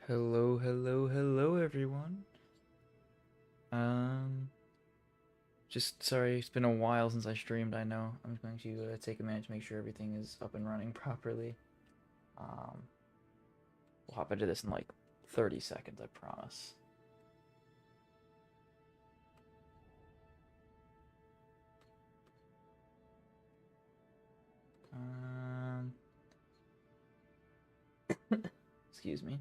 Hello, hello, hello, everyone. Um, just sorry, it's been a while since I streamed. I know. I'm going to take a minute to make sure everything is up and running properly. Um, we'll hop into this in like 30 seconds, I promise. Um, excuse me.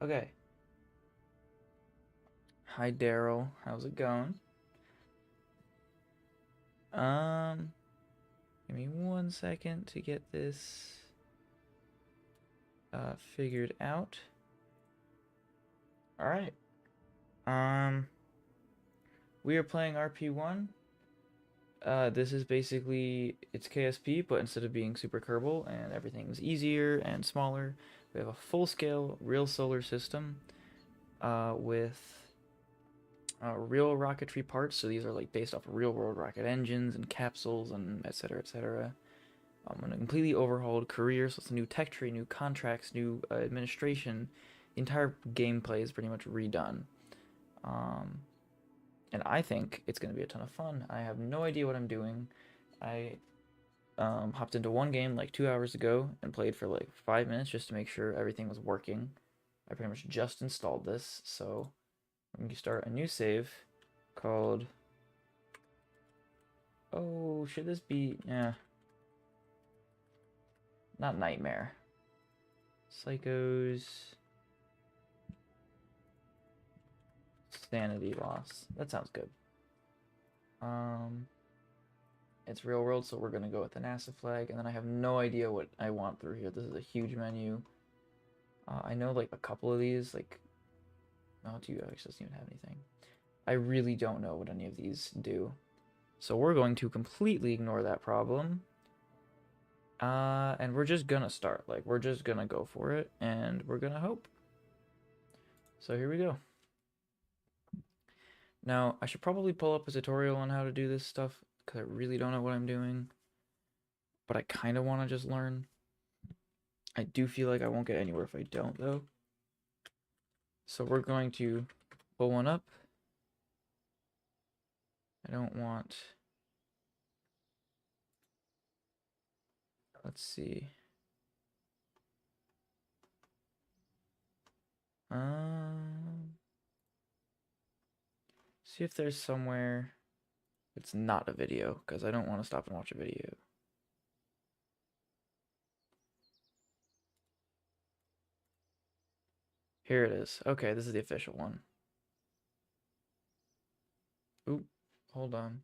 Okay. Hi, Daryl. How's it going? Um, Give me 1 second to get this figured out. All right. Um, we are playing RP-1. This is basically, it's KSP, but instead of being super Kerbal and everything's easier and smaller, we have a full-scale real solar system with real rocketry parts. So these are like based off of real-world rocket engines and capsules and etc. etc. On a completely overhauled career, so it's a new tech tree, new contracts, new administration. The entire gameplay is pretty much redone. Um, and I think it's going to be a ton of fun. I have no idea what I'm doing. I hopped into one game like 2 hours ago and played for like 5 minutes just to make sure everything was working. I pretty much just installed this, so I'm going to start a new save called. Oh, should this be. Yeah. Not Nightmare. Psychos. Sanity Loss. That sounds good. Um, it's real world, so we're gonna go with the NASA flag, and then I have no idea what I want through here. This is a huge menu. I know like a couple of these, like, oh, do you actually doesn't even have anything? I really don't know what any of these do. So we're going to completely ignore that problem. And we're just gonna start. Like, we're just gonna go for it, and we're gonna hope. So here we go. Now, I should probably pull up a tutorial on how to do this stuff, because I really don't know what I'm doing. But I kind of want to just learn. I do feel like I won't get anywhere if I don't, though. So we're going to pull one up. I don't want... Let's see. See if there's somewhere it's not a video, because I don't want to stop and watch a video. Here it is. Okay, this is the official one. Oop, hold on.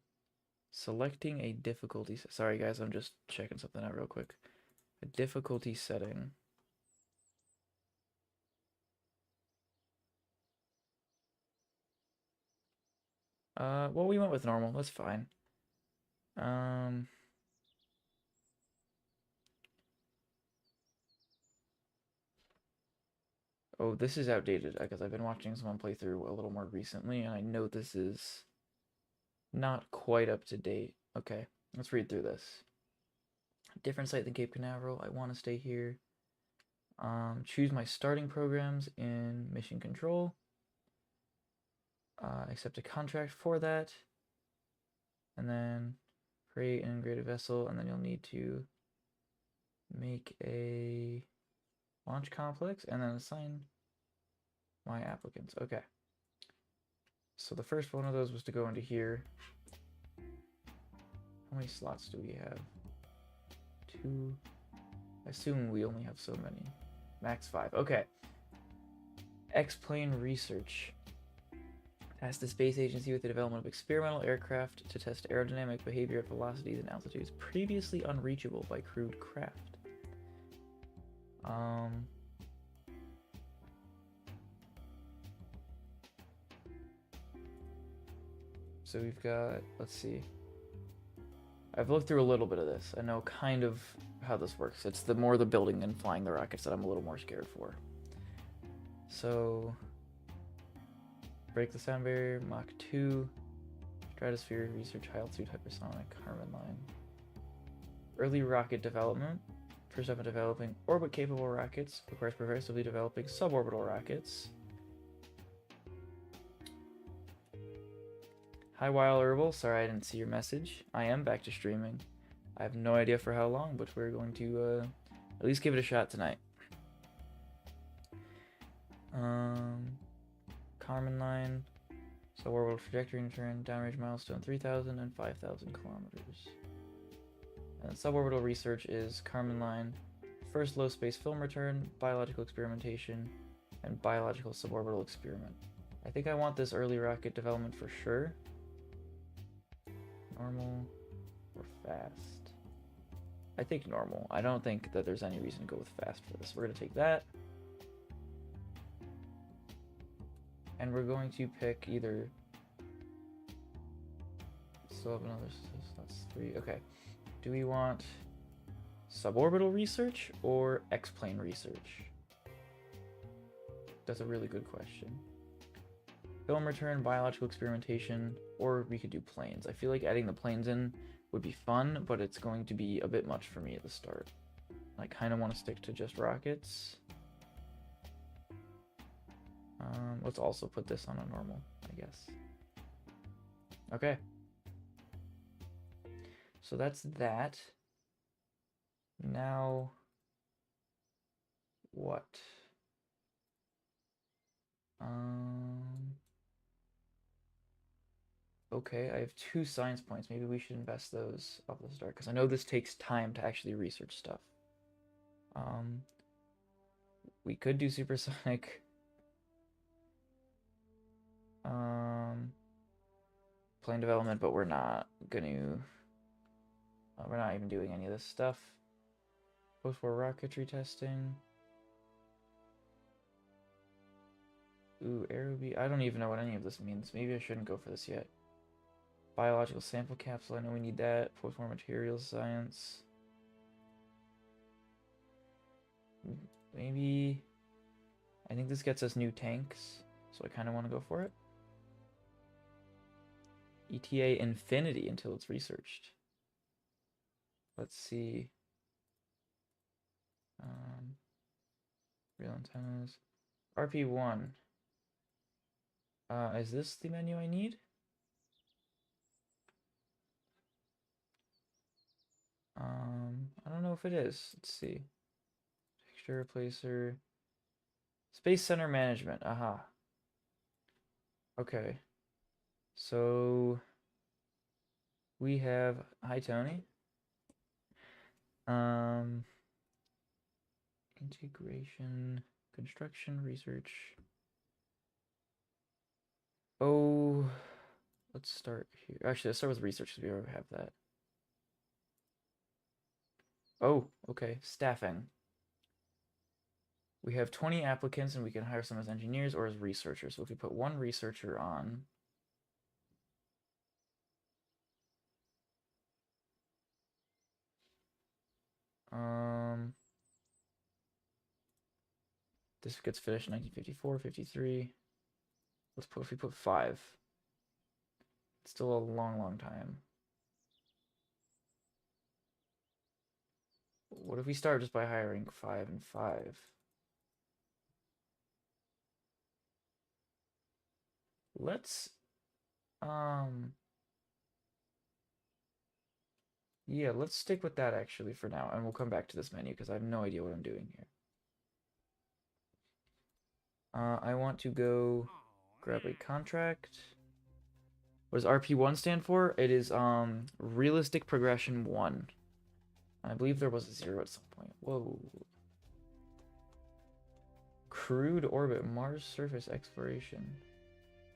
Selecting a difficulty. Sorry, guys, I'm just checking something out real quick. A difficulty setting. Well, we went with normal. That's fine. Um, oh, this is outdated because I've been watching someone play through a little more recently, and I know this is not quite up to date. Okay, let's read through this. Different site than Cape Canaveral. I want to stay here. Choose my starting programs in mission control. Accept a contract for that. And then create an integrated vessel, and then you'll need to make a launch complex and then assign my applicants. Okay. So the first one of those was to go into here. How many slots do we have? 2. I assume we only have so many. Max 5. Okay. X-plane research. Task the space agency with the development of experimental aircraft to test aerodynamic behavior at velocities and altitudes previously unreachable by crewed craft. So we've got, let's see. I've looked through a little bit of this. I know kind of how this works. It's the more the building and flying the rockets that I'm a little more scared for. So, break the sound barrier, Mach 2, stratosphere, research high altitude hypersonic, Harmon line. Early rocket development, First step in developing orbit-capable rockets requires progressively developing suborbital rockets. Hi, Wild Herbal. Sorry I didn't see your message. I am back to streaming. I have no idea for how long, but we're going to at least give it a shot tonight. Carmen line. Suborbital trajectory and turn. Downrange milestone 3,000 and 5,000 kilometers. And suborbital research is Carmen line. First low space film return, biological experimentation, and biological suborbital experiment. I think I want this early rocket development for sure. Normal or fast? I think normal. I don't think that there's any reason to go with fast for this. We're going to take that. And we're going to pick either... Still have another... That's 3. Okay. Do we want suborbital research or X-plane research? That's a really good question. Film return, biological experimentation, or we could do planes. I feel like adding the planes in would be fun, but it's going to be a bit much for me at the start. I kind of want to stick to just rockets. Let's also put this on a normal, I guess. Okay. So that's that. Now, what? Okay, I have 2 science points. Maybe we should invest those off the start, because I know this takes time to actually research stuff. We could do supersonic. Plane development, but we're not gonna. We're not even doing any of this stuff. Post-war rocketry testing. Ooh, aerobee. I don't even know what any of this means. Maybe I shouldn't go for this yet. Biological sample capsule. I know we need that. Post-war materials science. Maybe. I think this gets us new tanks, so I kind of want to go for it. ETA infinity until it's researched. Let's see. Real antennas. RP-1. Is this the menu I need? I don't know if it is. Let's see. Texture replacer. Space Center Management. Aha. Okay. So we have, hi Tony. Integration, construction, research. Oh, let's start here. Actually, let's start with research because we already have that. Oh, okay. Staffing. We have 20 applicants and we can hire some as engineers or as researchers. So if we put 1 researcher on, this gets finished in 1954, 53. Let's put, if we put 5, it's still a long, long time. What if we start just by hiring 5 and 5? Let's, yeah, let's stick with that actually for now, and we'll come back to this menu because I have no idea what I'm doing here. I want to go grab a contract. What does RP-1 stand for? It is Realistic Progression 1. I believe there was a 0 at some point. Whoa. Crewed orbit, Mars surface exploration.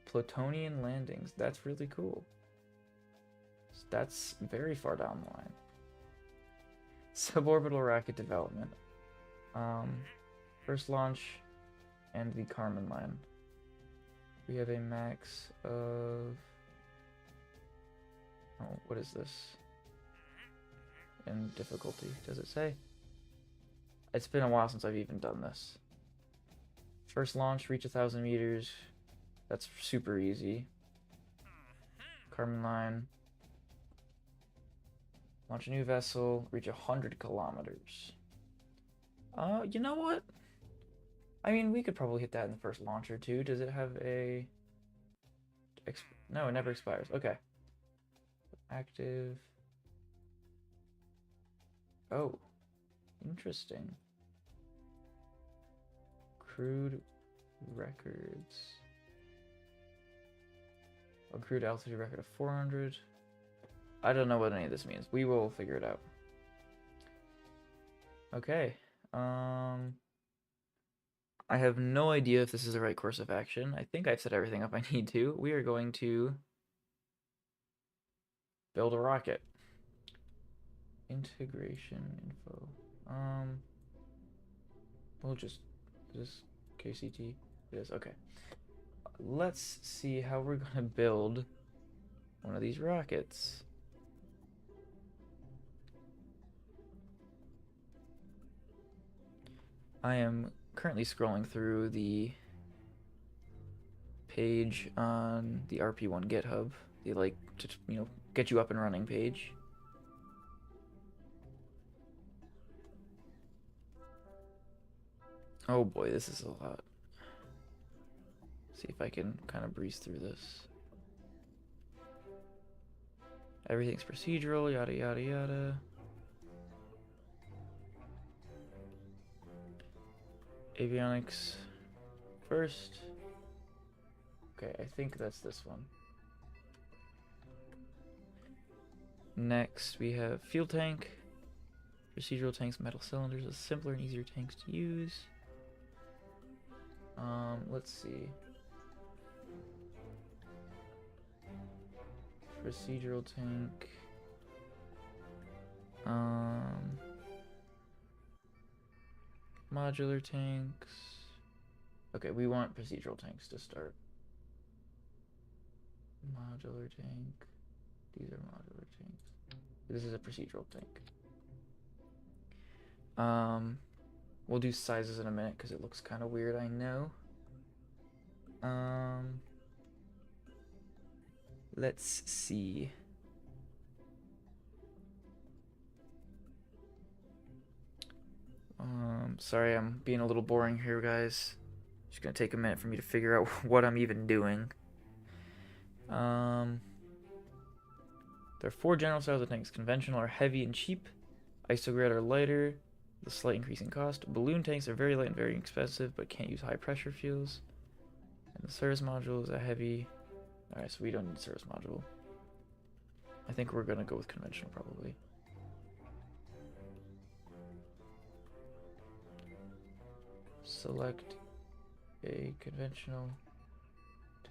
Plutonian landings. That's really cool. That's very far down the line. Suborbital rocket development. First launch and the Carmen line. We have a max of... Oh, what is this? In difficulty, does it say? It's been a while since I've even done this. First launch, reach 1,000 meters. That's super easy. Carmen line. Launch a new vessel, reach 100 kilometers. You know what? I mean, we could probably hit that in the first launch or two. Does it have a... No, it never expires. Okay. Active. Oh, interesting. Crude records. A crude altitude record of 400. I don't know what any of this means. We will figure it out. Okay. I have no idea if this is the right course of action. I think I've set everything up I need to. We are going to build a rocket. Integration info. We'll just, is this KCT? It is, okay. Let's see how we're gonna build one of these rockets. I am currently scrolling through the page on the RP-1 GitHub, the like to, you know, get you up and running page. Oh boy, this is a lot. See if I can kind of breeze through this. Everything's procedural, yada yada yada. Avionics first. Okay, I think that's this one. Next, we have fuel tank. Procedural tanks, metal cylinders, are simpler and easier tanks to use. Let's see. Procedural tank. Modular tanks. Okay, we want procedural tanks to start. Modular tank. These are modular tanks. This is a procedural tank. We'll do sizes in a minute because it looks kind of weird, I know. Let's see. Sorry, I'm being a little boring here, guys. Just gonna take a minute for me to figure out what I'm even doing. There are 4 general styles of tanks. Conventional are heavy and cheap. Isograd are lighter, with a slight increase in cost. Balloon tanks are very light and very expensive, but can't use high pressure fuels. And the service module is a heavy. Alright, so we don't need a service module. I think we're gonna go with conventional probably. Select a conventional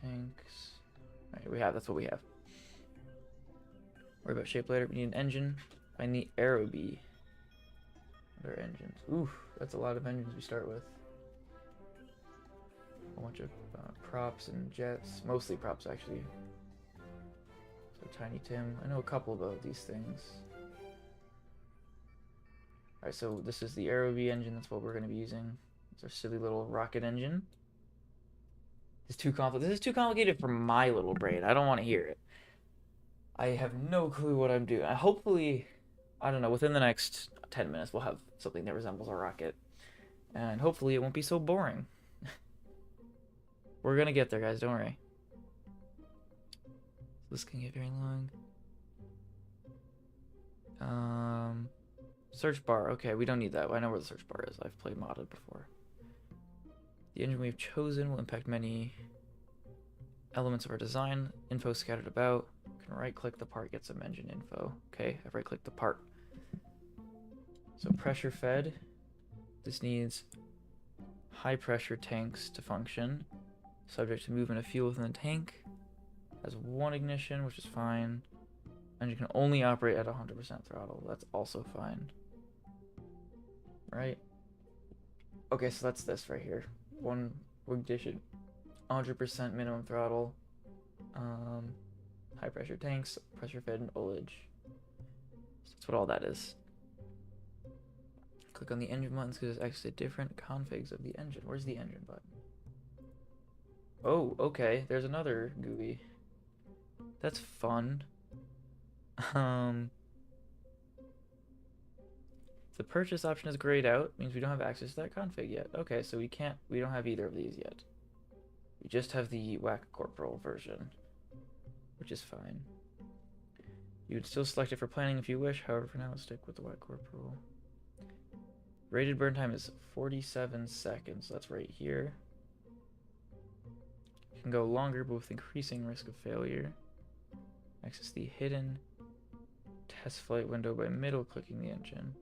tanks. Alright, that's what we have. Worry about shape later. We need an engine. Find the Aerobee. What are engines? Ooh, that's a lot of engines we start with. A bunch of props and jets. Mostly props, actually. So Tiny Tim. I know a couple about these things. Alright, so this is the Aerobee engine. That's what we're going to be using. It's our silly little rocket engine. This is too complicated for my little brain. I don't want to hear it. I have no clue what I'm doing. Hopefully, I don't know, within the next 10 minutes we'll have something that resembles a rocket. And hopefully it won't be so boring. We're gonna get there, guys, don't worry. This can get very long. Search bar. Okay, we don't need that. I know where the search bar is. I've played modded before. The engine we've chosen will impact many elements of our design. Info scattered about. Can right-click the part, get some engine info. Okay, I've right-clicked the part. So pressure fed. This needs high pressure tanks to function. Subject to movement of fuel within the tank. Has 1 ignition, which is fine. Engine can only operate at 100% throttle. That's also fine. Right? Okay, so that's this right here. 1 ignition, 100% minimum throttle. High pressure tanks, pressure fed, and ullage. So that's what all that is. Click on the engine buttons because there's actually different configs of the engine. Where's the engine button? Oh, okay. There's another GUI. That's fun. The purchase option is grayed out, means we don't have access to that config yet. Okay, so we don't have either of these yet. We just have the Whack Corporal version, which is fine. You would still select it for planning if you wish, however for now let's stick with the Whack Corporal. Rated burn time is 47 seconds, so that's right here. It can go longer, but with increasing risk of failure. Access the hidden test flight window by middle clicking the engine.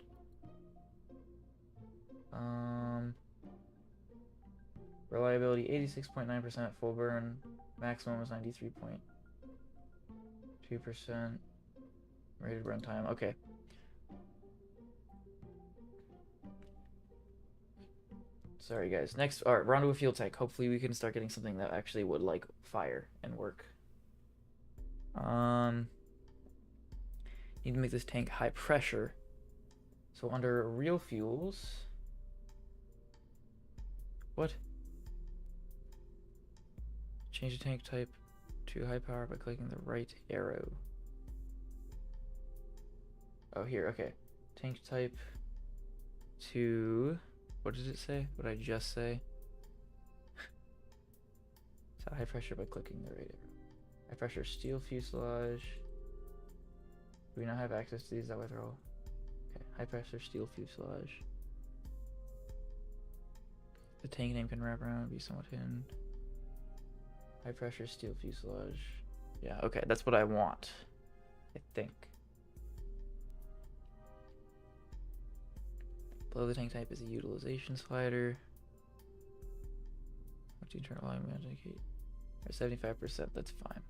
Reliability 86.9% full burn. Maximum is 93.2%. Rated run time. Okay. Sorry guys. Next, alright, we're on to a fuel tank. Hopefully we can start getting something that actually would like fire and work. Need to make this tank high pressure. So under real fuels. What? Change the tank type to high power by clicking the right arrow. Oh, here, okay. Tank type to, what did it say? What did I just say? So high pressure by clicking the right arrow. High pressure steel fuselage. Do we not have access to these? That way they're all. Okay, high pressure steel fuselage. The tank name can wrap around and be somewhat hidden. High pressure steel fuselage. Yeah, okay, that's what I want. I think. Below the tank type is a utilization slider. What's the internal line indicate? 75%, that's fine.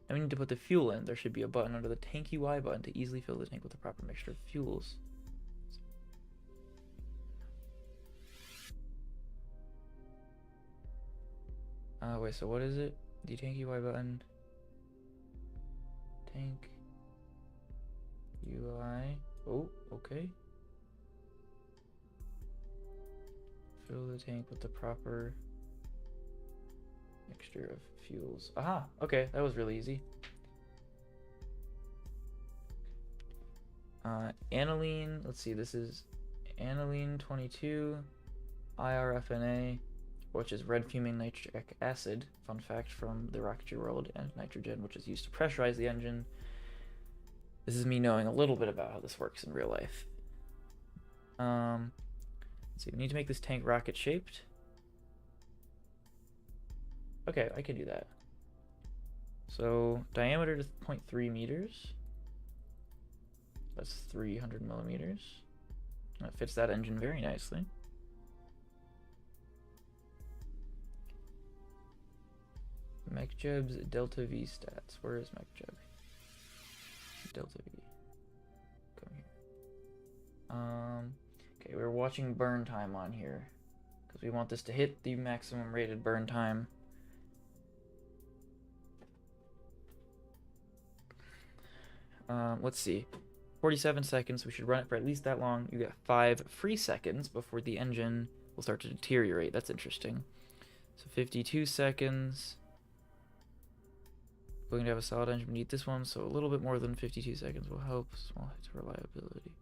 Now we need to put the fuel in. There should be a button under the tank UI button to easily fill the tank with the proper mixture of fuels. Wait, so what is it? The tank UI button. Tank UI. Oh, okay. Fill the tank with the proper mixture of fuels. Aha! Okay, that was really easy. Aniline, let's see, this is aniline 22, IRFNA, which is red fuming nitric acid, fun fact from the rocketry world, and nitrogen, which is used to pressurize the engine. This is me knowing a little bit about how this works in real life. Let's see, we need to make this tank rocket shaped. Okay, I can do that. So diameter to 0.3 meters. That's 300 millimeters. That fits that engine very nicely. MechJeb's Delta V stats. Where is MechJeb? Delta V. Come here. Okay, we're watching burn time on here because we want this to hit the maximum rated burn time. Let's see. 47 seconds. We should run it for at least that long. You get 5 free seconds before the engine will start to deteriorate. That's interesting. So 52 seconds. We're going to have a solid engine beneath this one, so a little bit more than 52 seconds will help. Small hits reliability.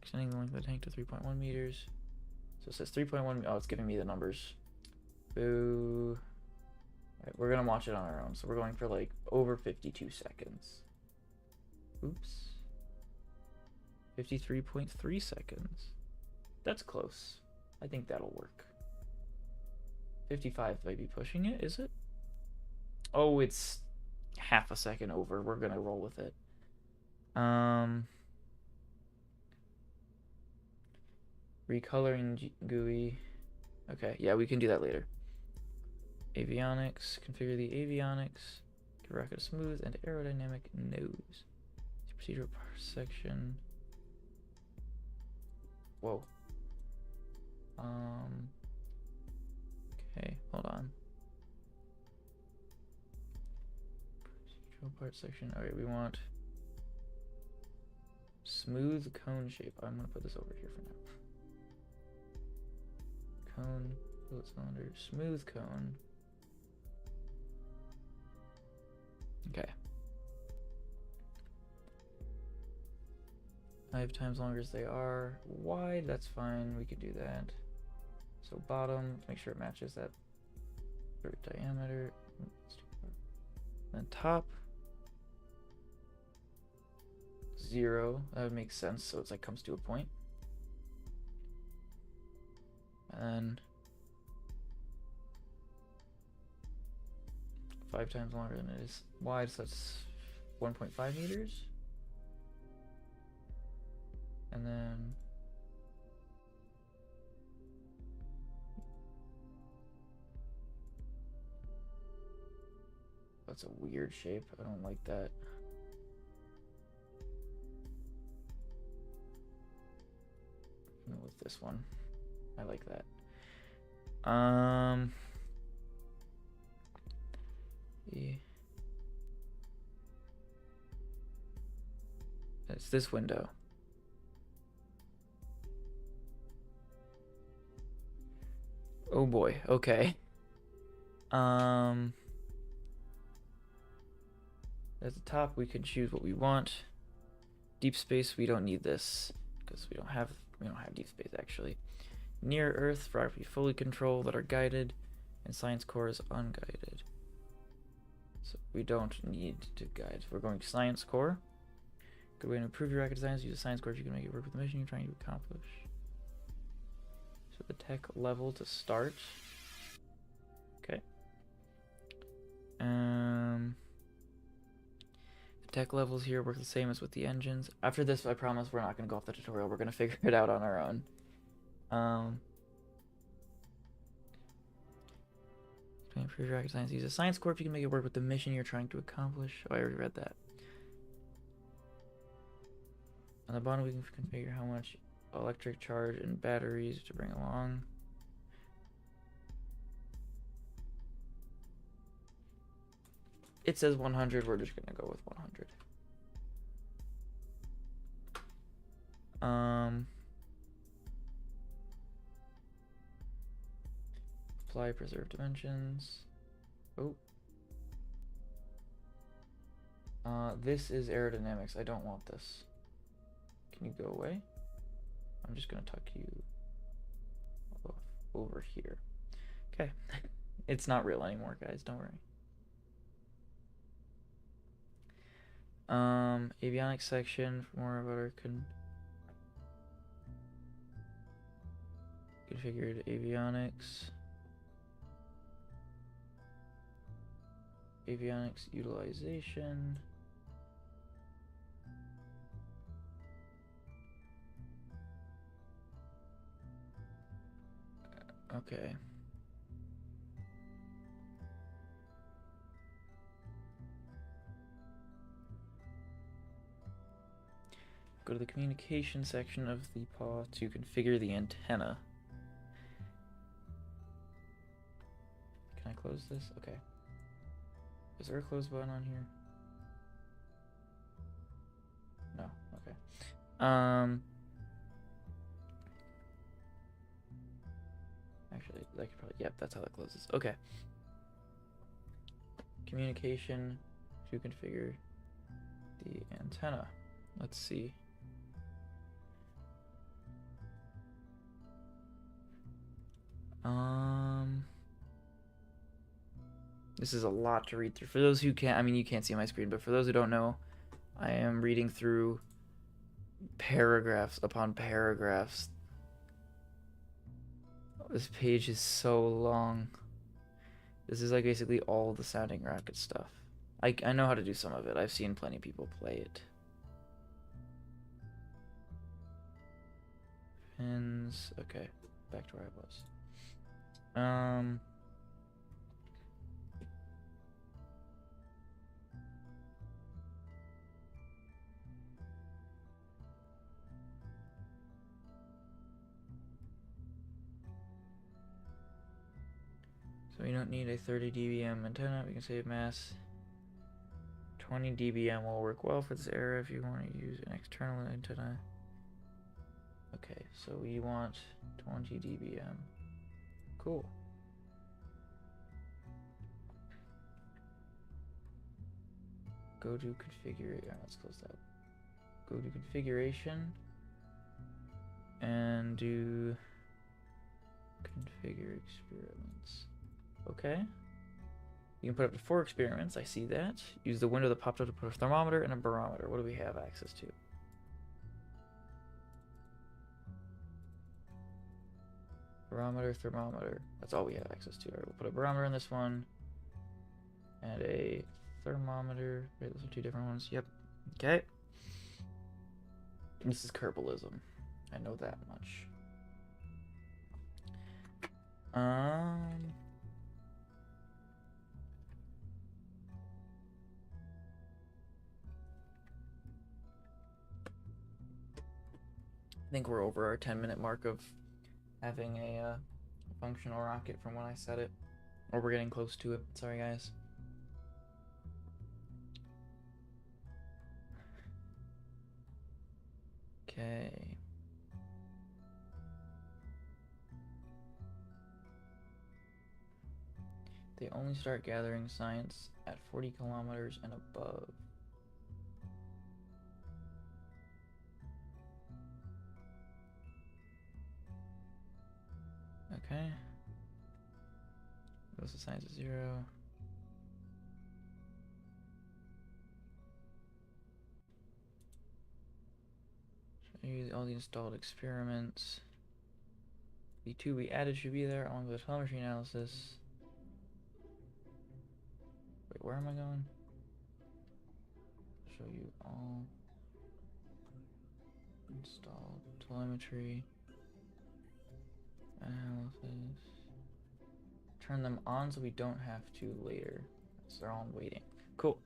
Extending the length of the tank to 3.1 meters. So it says 3.1. Oh, it's giving me the numbers. Boo. Alright, we're going to watch it on our own. So we're going for like over 52 seconds. Oops. 53.3 seconds. That's close. I think that'll work. 55 might be pushing it, is it? Oh, it's half a second over. We're gonna roll with it. Recoloring GUI. Okay, yeah, we can do that later. Avionics. Configure the avionics. Give rocket a smooth and aerodynamic nose. Procedural section. Whoa. Okay, hold on. Procedural part section. Alright, we want smooth cone shape. I'm gonna put this over here for now. Cone, bullet cylinder, smooth cone. Okay. 5 times longer as they are. Wide, that's fine. We could do that. So bottom, make sure it matches that diameter. Then top. 0. That would make sense. So it's like comes to a point. And then 5 times longer than it is wide, so that's 1.5 meters. And then that's a weird shape. I don't like that. With this one, I like that. It's this window. Oh boy. Okay. At the top, we can choose what we want. Deep space, we don't need this because we don't have deep space actually. Near Earth for RP fully control that are guided, and Science Core is unguided. So we don't need to guide. We're going to Science Core. Good way to improve your rocket designs. Use a Science Core if you can make it work with the mission you're trying to accomplish. So the tech level to start. Okay. The tech levels here work the same as with the engines. After this, I promise we're not going to go off the tutorial. We're going to figure it out on our own. To improve your rocket science, use a Science Core if you can make it work with the mission you're trying to accomplish. Oh, I already read that. On the bottom, we can configure how much electric charge and batteries to bring along. It says 100. We're just gonna go with 100. Apply preserve dimensions. Oh. This is aerodynamics. I don't want this. Can you go away? I'm just gonna tuck you over here. Okay. It's not real anymore, guys. Don't worry. Avionics section for more about our configured avionics. Avionics utilization. Okay. Go to the communication section of the paw to configure the antenna. Can I close this? Okay. Is there a close button on here? No. Okay. Actually, that could probably. Yep, that's how that closes. Okay. Communication to configure the antenna. Let's see. This is a lot to read through. For those who can't, I mean, you can't see my screen, but for those who don't know, I am reading through paragraphs upon paragraphs. This page is so long. This is like basically all the sounding rocket stuff. I know how to do some of it. I've seen plenty of people play it. Pins. Okay, back to where I was. So we don't need a 30 dBm antenna. We can save mass. 20 dBm will work well for this era if you want to use an external antenna. Okay, so we want 20 dBm. Cool. Go to configure. Yeah, let's close that. go to configuration and do configure experiments. Okay. You can put up to 4 experiments. I see that. Use the window that popped up to put a thermometer and a barometer. What do we have access to? Barometer, thermometer. That's all we have access to. All right, we'll put a barometer in this one. And a thermometer. Wait, those are 2 different ones. Yep. Okay. This is Kerbalism. I know that much. I think we're over our 10-minute mark of having a functional rocket from when I set it. Or we're getting close to it. Sorry, guys. Okay. They only start gathering science at 40 kilometers and above. Okay. Goes to science at 0. Show you all the installed experiments. The 2 we added should be there along with the telemetry analysis. Wait, where am I going? Show you all installed telemetry analysis. Turn them on so we don't have to later. So they're all waiting. Cool.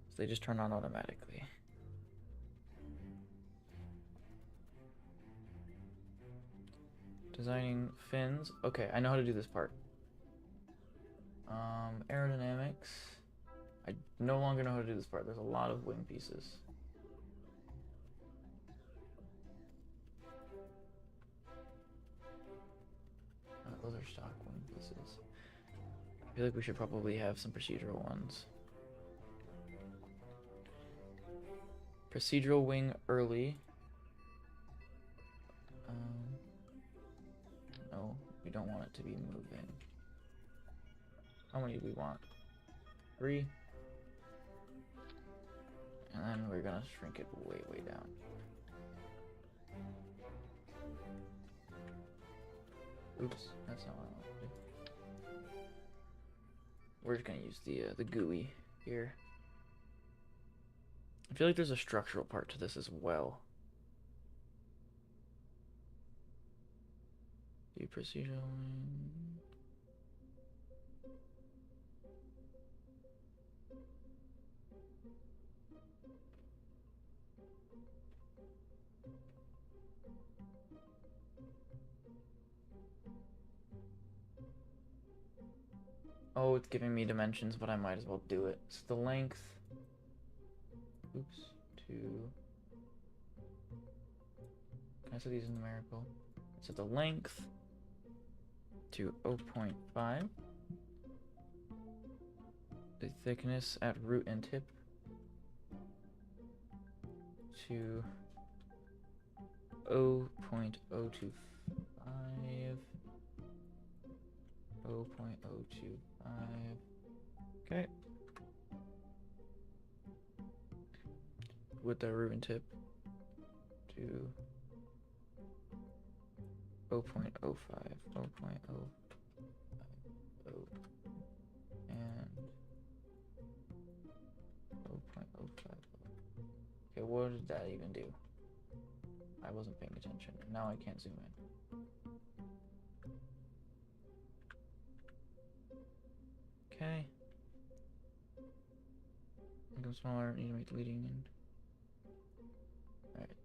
So they just turn on automatically. Designing fins. Okay, I know how to do this part. Aerodynamics. I no longer know how to do this part. There's a lot of wing pieces. Those are stock wing pieces. I feel like we should probably have some procedural ones. Procedural wing early. No, we don't want it to be moving. How many do we want? 3. And then we're gonna shrink it way, way down. Oops, that's not what I want to do. We're just gonna use the GUI here. I feel like there's a structural part to this as well. Do procedural. Oh, it's giving me dimensions, but I might as well do it. So the length. Oops. To. Can I set these in numerical? So the length to 0.5. The thickness at root and tip to 0.025. 0.025. Okay. With the root and tip to 0.05, 0.050, and 0.050. Okay, what did that even do? I wasn't paying attention, and now I can't zoom in. Okay. Make them smaller, need to make the leading end. Alright.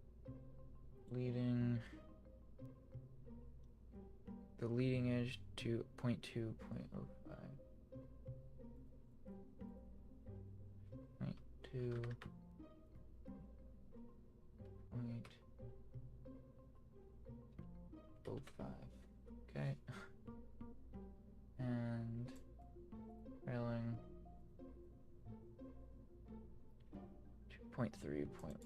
Leading. The leading edge to 0.2, 0.05. 0.2. 0.05. Okay. And railing 2.0. 0.3.1.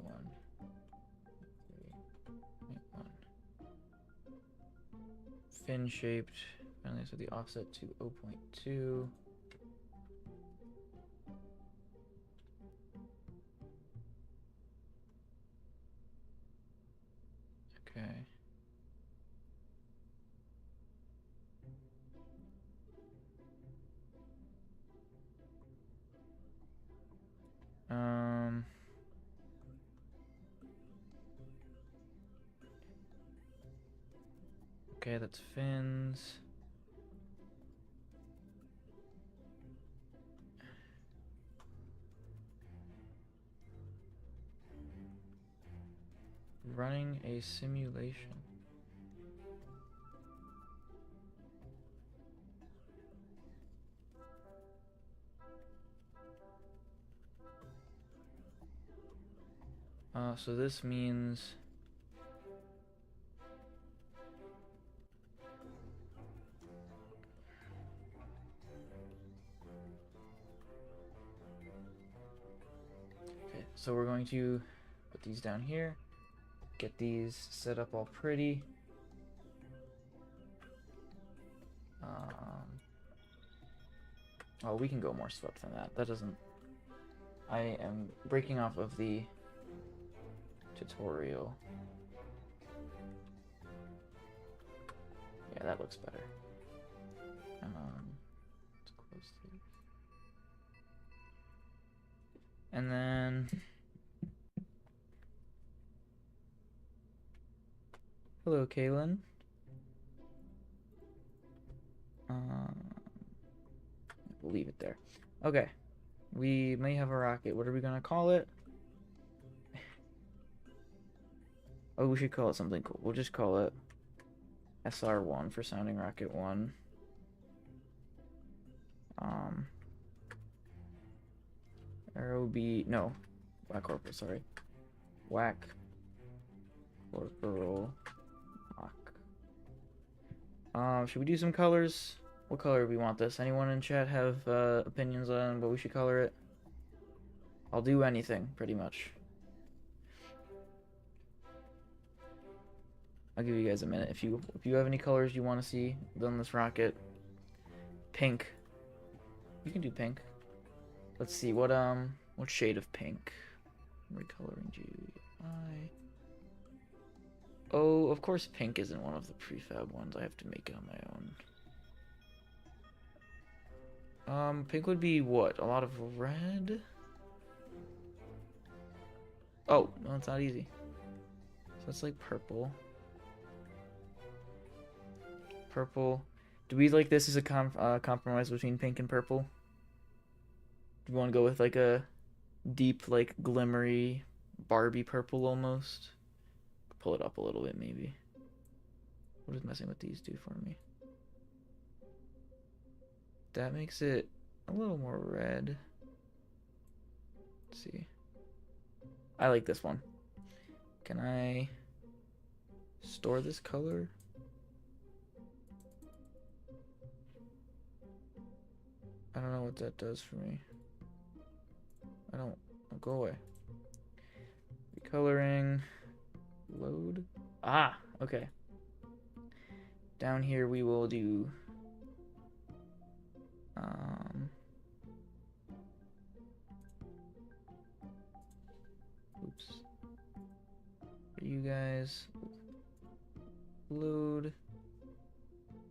Fin shaped. Finally, so the offset to 0.2. Okay. Okay, that's fins. Running a simulation. So this means okay, so we're going to put these down here, get these set up all pretty. Oh, we can go more swept than that. That doesn't... I am breaking off of the tutorial. Yeah, that looks better. Let's close these. And then... Hello, Kaylin. We'll leave it there. Okay. We may have a rocket. What are we gonna call it? Oh, we should call it something cool. We'll just call it SR1 for Sounding Rocket 1. Arrow B... No. Whack Corporal, sorry. Whack Corporal Rock. Should we do some colors? What color do we want this? Anyone in chat have opinions on what we should color it? I'll do anything, pretty much. I'll give you guys a minute. If you have any colors you want to see on this rocket. Pink. You can do pink. Let's see, what shade of pink? Recoloring GUI. Oh, of course pink isn't one of the prefab ones. I have to make it on my own. Pink would be what? A lot of red? Oh, no, it's not easy. So it's like purple. Purple. Do we like this as a compromise between pink and purple? Do you want to go with like a deep, like glimmery Barbie purple almost? Pull it up a little bit, maybe. What does messing with these do for me? That makes it a little more red. Let's see. I like this one. Can I store this color? I don't know what that does for me. I'll go away. Recoloring. Load. Ah, okay. Down here we will do oops. For you guys, load,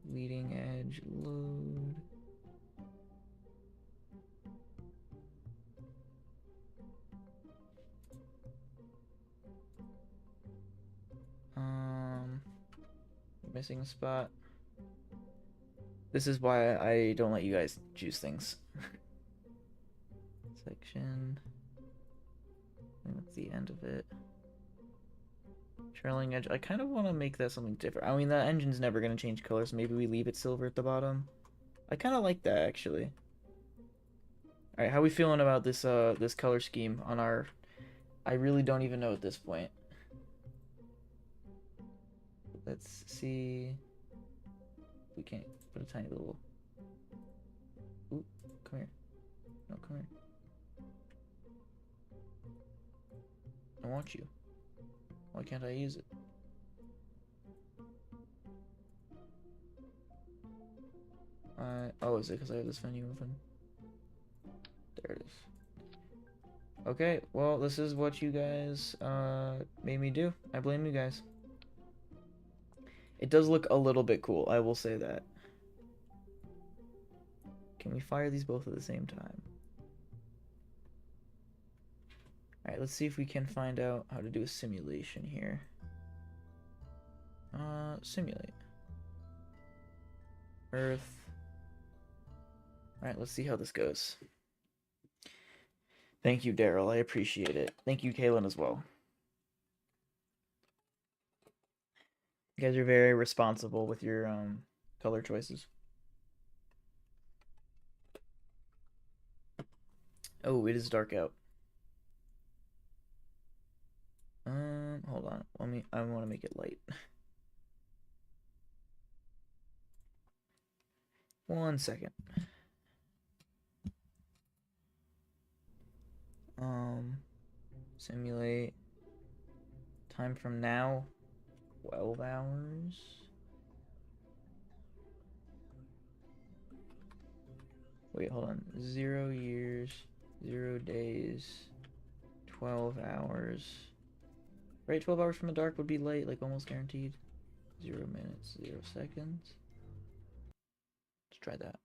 leading edge, load. Missing a spot. This is why I don't let you guys choose things. Section. And that's the end of it. Trailing edge. I kind of want to make that something different. I mean, the engine's never going to change colors. So maybe we leave it silver at the bottom. I kind of like that, actually. Alright, how are we feeling about this this color scheme on our... I really don't even know at this point. Let's see. We can't put a tiny little... Ooh, come here. No, come here. I want you. Why can't I use it? Oh, is it because I have this menu open? There it is. Okay, well, this is what you guys made me do. I blame you guys. It does look a little bit cool, I will say that. Can we fire these both at the same time? Alright, let's see if we can find out how to do a simulation here. Simulate. Earth. Alright, let's see how this goes. Thank you, Daryl. I appreciate it. Thank you, Kaylin, as well. You guys are very responsible with your color choices. Oh, it is dark out. Hold on. I want to make it light. 1 second. Simulate. Time from now. 12 hours. Wait, hold on. 0 years, 0 days, 12 hours. Right, 12 hours from the dark would be light, like almost guaranteed. 0 minutes, 0 seconds. Let's try that.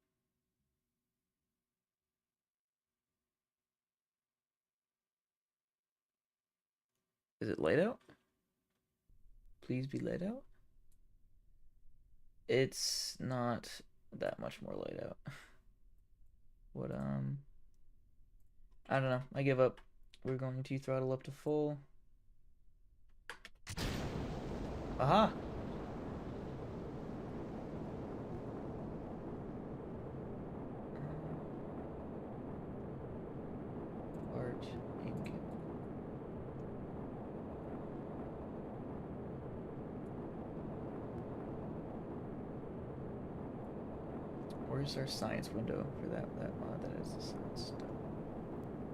Is it light out? Please be light out? It's not that much more light out. What, I don't know. I give up. We're going to throttle up to full. Aha! Art, ink. Where's our science window for that mod that has the science stuff?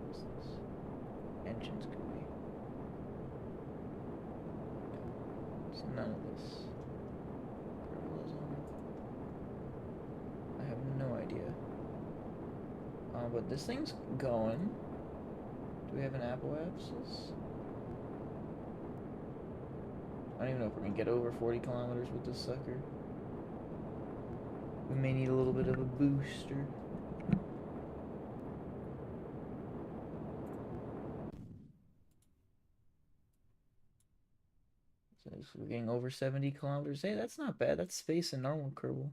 What's this? Engines GUI. It's none of this. Herbalism. I have no idea. But this thing's going. Do we have an apoapsis? I don't even know if we're gonna get over 40 kilometers with this sucker. We may need a little bit of a booster. So we're getting over 70 kilometers. Hey, that's not bad. That's space in normal Kerbal.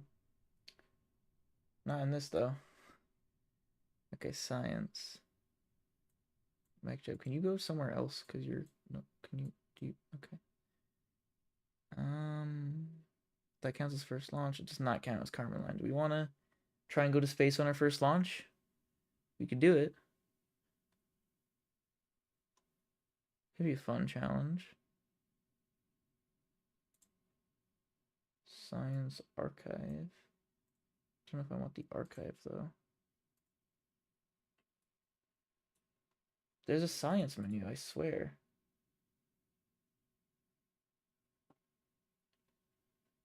Not in this, though. Okay, science. Mike Joe, can you go somewhere else? Because you're... No, can you... Do you... Okay. That counts as first launch. It does not count as Carmen Line. Do we want to try and go to space on our first launch? We could do it. Could be a fun challenge. Science archive. I don't know if I want the archive, though. There's a science menu, I swear.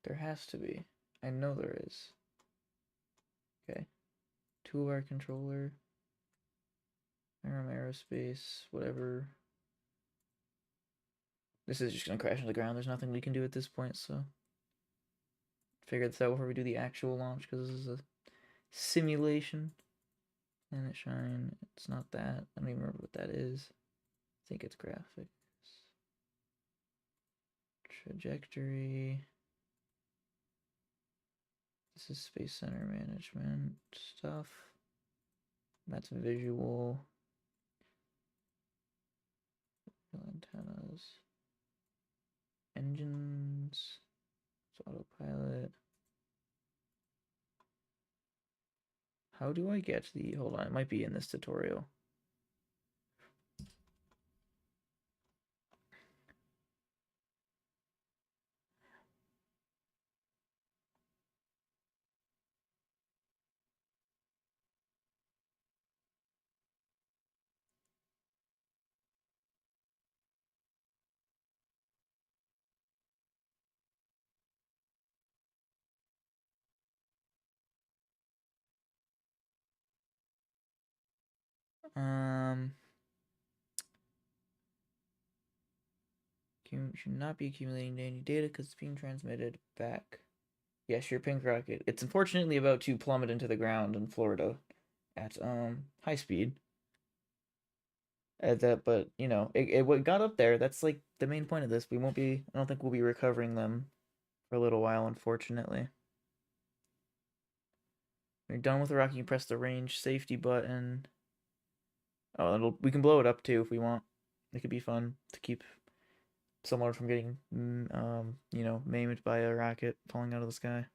There has to be. I know there is. Okay. Toolbar controller. Aram aerospace, whatever. This is just gonna crash into the ground. There's nothing we can do at this point, so figure this out before we do the actual launch, because this is a simulation. Planet Shine. It's not that. I don't even remember what that is. I think it's graphics. Trajectory. This is Space Center Management stuff. That's visual. Antennas. Engines. It's autopilot. How do I get the... Hold on, it might be in this tutorial. Um, should not be accumulating any data because it's being transmitted back. Yes, your pink rocket. It's unfortunately about to plummet into the ground in Florida at high speed. At that, but you know, it got up there. That's like the main point of this. We won't be. I don't think we'll be recovering them for a little while, unfortunately. When you're done with the rocket, you press the range safety button. Oh, we can blow it up too if we want. It could be fun to keep someone from getting, you know, maimed by a rocket falling out of the sky.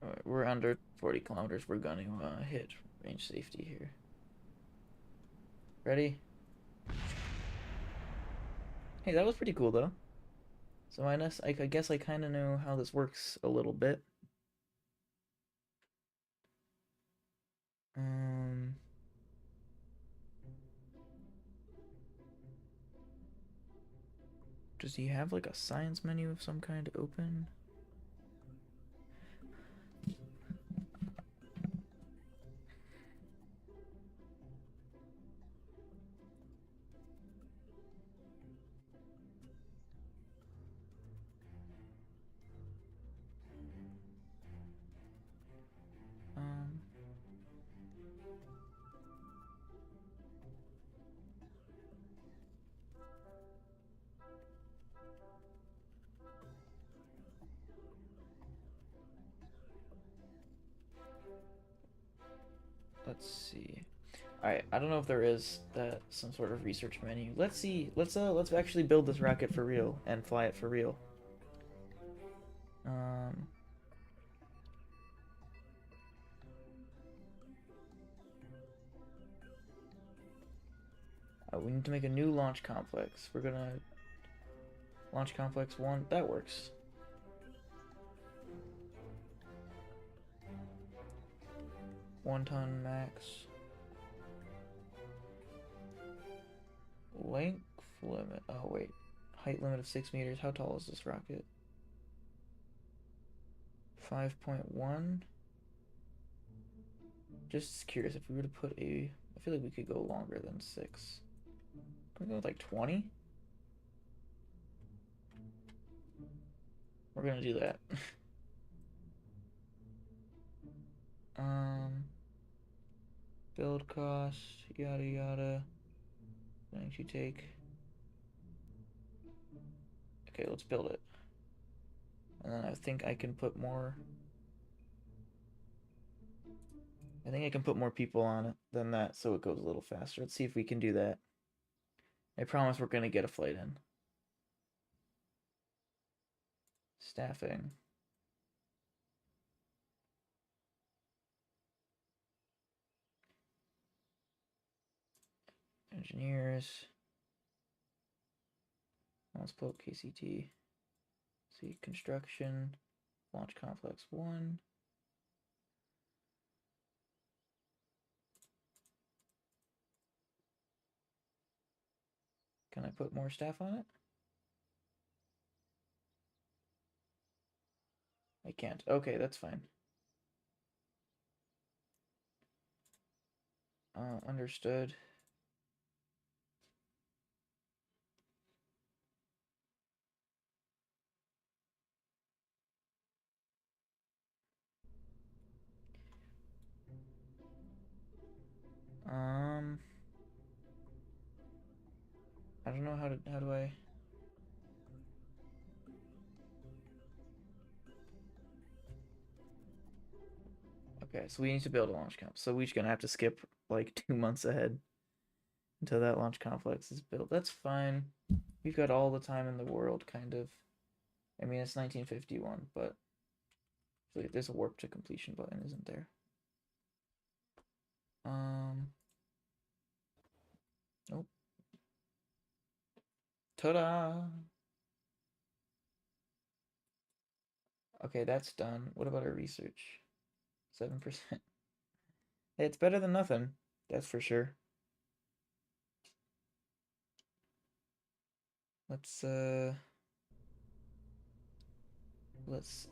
Alright, we're under 40 kilometers. We're gonna hit range safety here. Ready? Hey, that was pretty cool though. So I guess I kind of know how this works a little bit. Um, does he have like a science menu of some kind open? Um, let's see. All right, I don't know if there is that some sort of research menu. Let's see. Let's actually build this rocket for real and fly it for real. Um, we need to make a new launch complex. We're gonna launch complex 1. That works. 1 ton max. Length limit. Oh wait, height limit of 6 meters. How tall is this rocket? 5.1. Just curious if we were to put a. I feel like we could go longer than 6. Can we go with like 20? We're gonna do that. um, build cost, yada yada. Going to take. Okay, let's build it. And then I think I can put more. I think I can put more people on it than that so it goes a little faster. Let's see if we can do that. I promise we're gonna get a flight in. Staffing. Engineers. Let's pull up KCT. See, construction. Launch complex 1. Can I put more staff on it? I can't. Okay, that's fine. Understood. Um, I don't know how do I. Okay, so we need to build a launch comp. So we're just gonna have to skip like 2 months ahead until that launch complex is built. That's fine. We've got all the time in the world, kind of. I mean, it's 1951, but There's a warp to completion button, isn't there? Nope. Ta-da! Okay, that's done. What about our research? 7%. Hey, it's better than nothing. That's for sure. Let's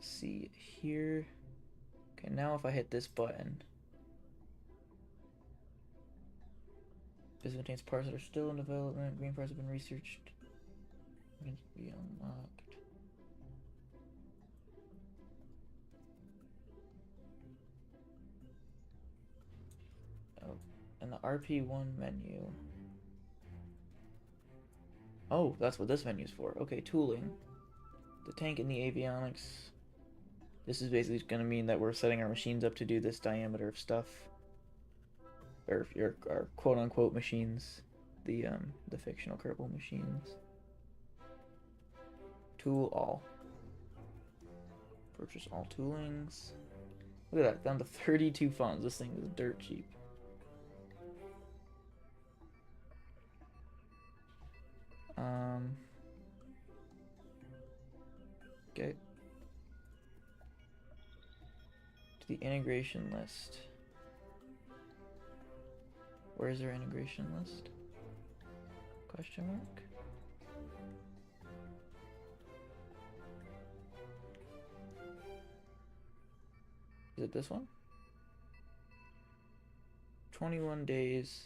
see here. Okay, now if I hit this button, this contains parts that are still in development. Green parts have been researched. Can be unlocked. Oh, and the RP-1 menu. Oh, that's what this menu's for. Okay, tooling. The tank and the avionics. This is basically going to mean that we're setting our machines up to do this diameter of stuff. Or our quote-unquote machines. The fictional Kerbal machines. Tool all. Purchase all toolings. Look at that, down to 32 funds. This thing is dirt cheap. Okay. To the integration list. Where is our integration list? Question mark? Is it this one? 21 days.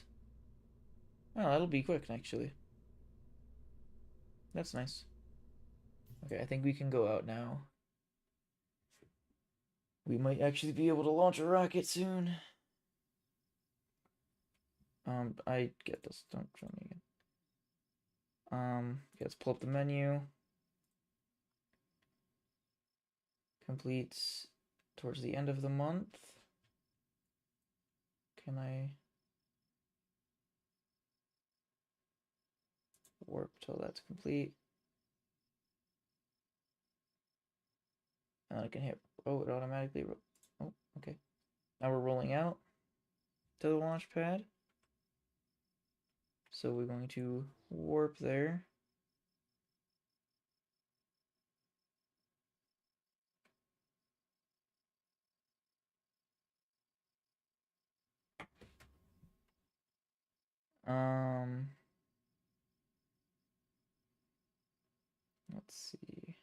Oh, that'll be quick, actually. That's nice. Okay, I think we can go out now. We might actually be able to launch a rocket soon. I get this. Don't show me again. Let's pull up the menu. Completes towards the end of the month. Can I warp till that's complete? And I can hit, oh, it automatically, oh, okay. Now we're rolling out to the launch pad. So we're going to warp there. Let's see.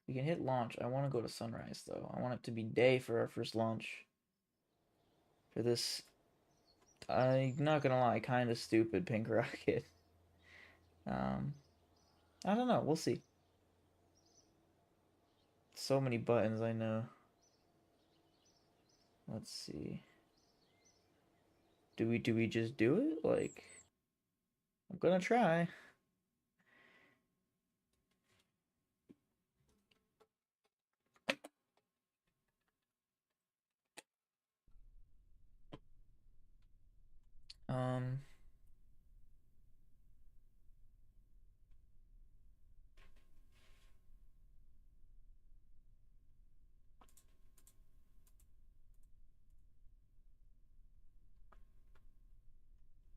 We can hit launch. I want to go to sunrise though. I want it to be day for our first launch. For this, I'm not gonna lie, kind of stupid pink rocket. I don't know. We'll see. So many buttons, I know. Let's see. Do we just do it? Like, I'm gonna try.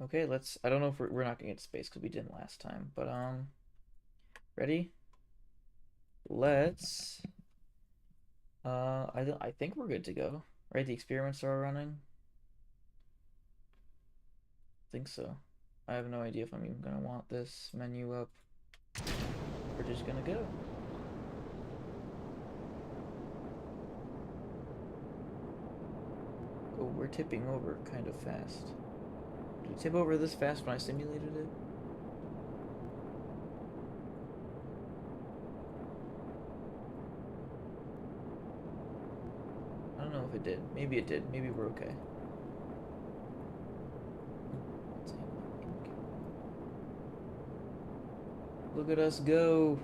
Okay, let's, I don't know if we're not gonna get space because we didn't last time, but, ready? Let's, I think we're good to go, right? The experiments are running. I think so. I have no idea if I'm even gonna want this menu up. We're just gonna go. Oh, we're tipping over kind of fast. Did it tip over this fast when I simulated it? I don't know if it did. Maybe it did. Maybe we're okay. Look at us go!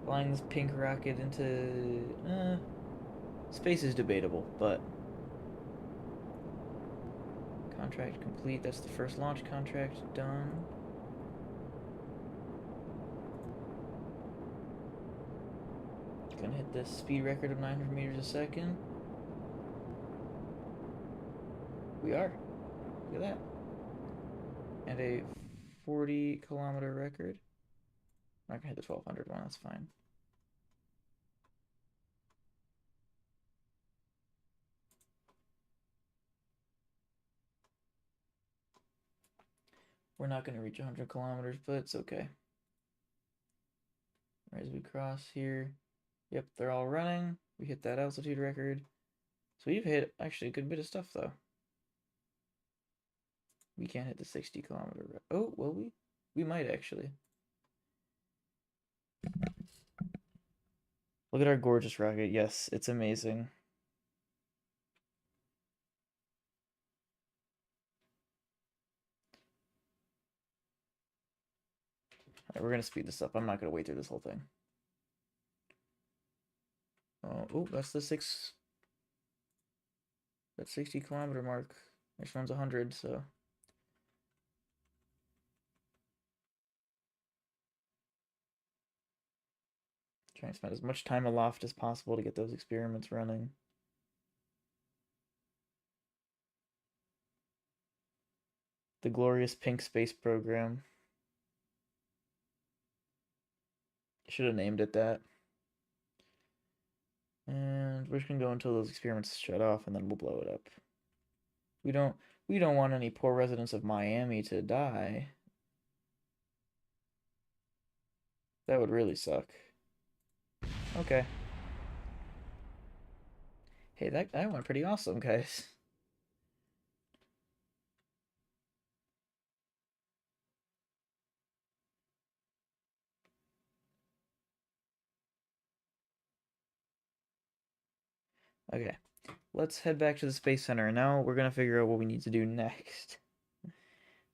Flying this pink rocket into... space is debatable, but... Contract complete. That's the first launch contract done. Gonna hit this speed record of 900 meters a second. We are. Look at that. And a 40-kilometer record. I'm not gonna hit the 1200 one, that's fine. We're not gonna reach 100 kilometers, but it's okay. As we cross here, yep, they're all running. We hit that altitude record. So we've hit actually a good bit of stuff though. We can't hit the 60-kilometer. Oh, will we? We might actually. Look at our gorgeous rocket. Yes, it's amazing. All right, we're gonna speed this up. I'm not gonna wait through this whole thing. Oh, that's the 60-kilometer mark. Next one's 100, so. Trying to spend as much time aloft as possible to get those experiments running. The glorious pink space program. Should have named it that. And we're just gonna go until those experiments shut off, and then we'll blow it up. We don't want any poor residents of Miami to die. That would really suck. Okay. Hey, that went pretty awesome, guys. Okay, let's head back to the Space Center. Now we're gonna figure out what we need to do next.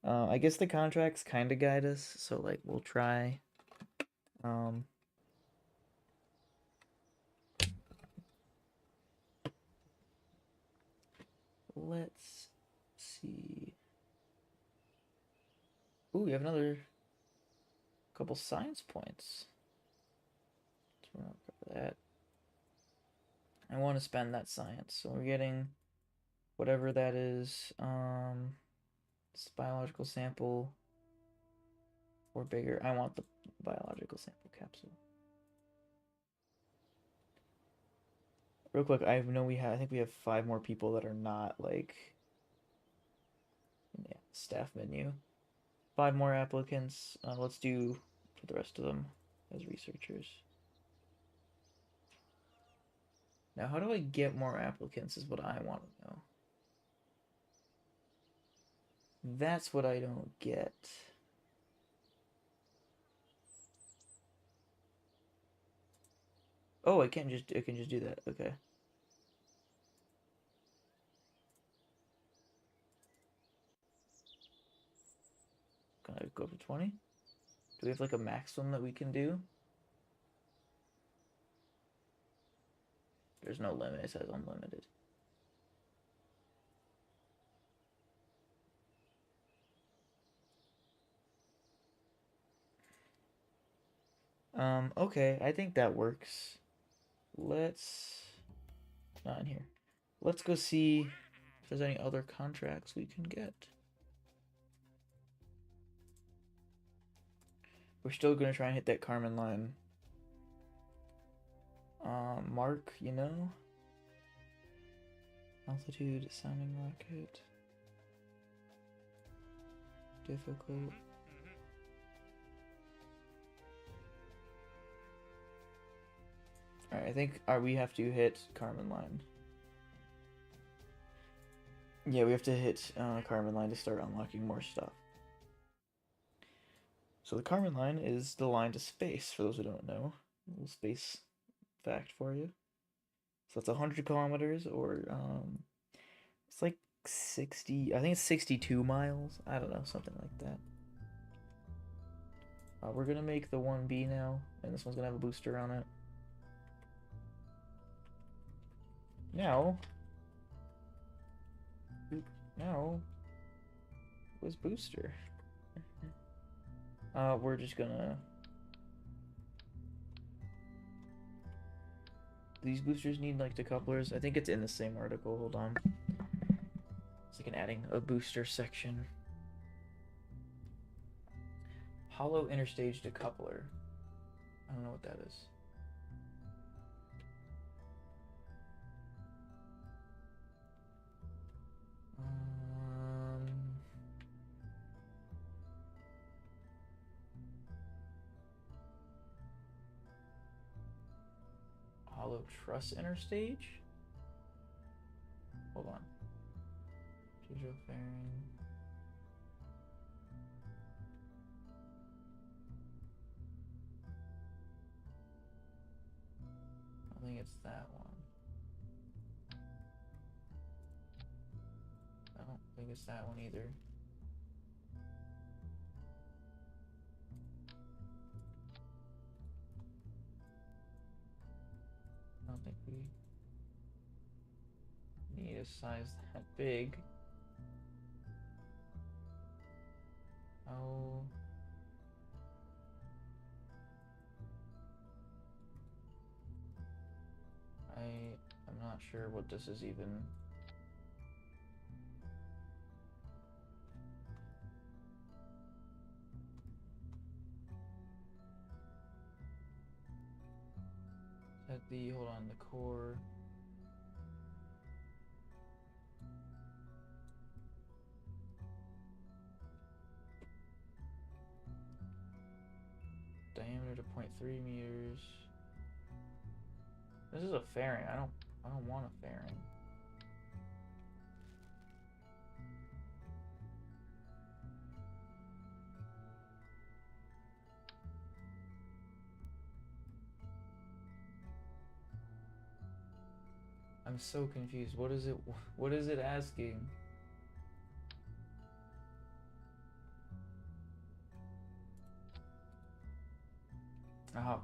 I guess the contracts kind of guide us, so like we'll try. Let's see. Ooh, we have another couple science points. So we're not cover that. I want to spend that science, so we're getting whatever that is. It's biological sample or bigger. I want the biological sample capsule. Real quick, I think we have 5 more people that are not like in the staff menu. 5 more applicants. Let's do the rest of them as researchers. Now, how do I get more applicants is what I want to know. That's what I don't get. Oh, I can just do that. Okay. Can I go up to 20? Do we have like a maximum that we can do? There's no limit. It says unlimited. Okay, I think that works. Let's not in here. Let's go see if there's any other contracts we can get. We're still gonna try and hit that Carmen line. Mark, you know? Altitude, sounding rocket. Difficult. Alright, I think we have to hit Carmen line. Yeah, we have to hit Carmen line to start unlocking more stuff. So the Carmen line is the line to space, for those who don't know. A little space fact for you. So that's 100 kilometers, or it's like 60, I think it's 62 miles. I don't know, something like that. We're gonna make the 1B now, and this one's gonna have a booster on it. Now, where's booster? We're just gonna these boosters need like decouplers. I think it's in the same article. Hold on. It's like an adding a booster section. Hollow interstage decoupler. I don't know what that is. Hollow truss interstage? Hold on. Digital fairing. I think it's that one. I don't think it's that one either. I don't think we need a size that big. Oh. I'm not sure what this is even. At the, hold on, the core. Diameter to 0.3 meters. This is a fairing. I don't want a fairing. I'm so confused. What is it asking?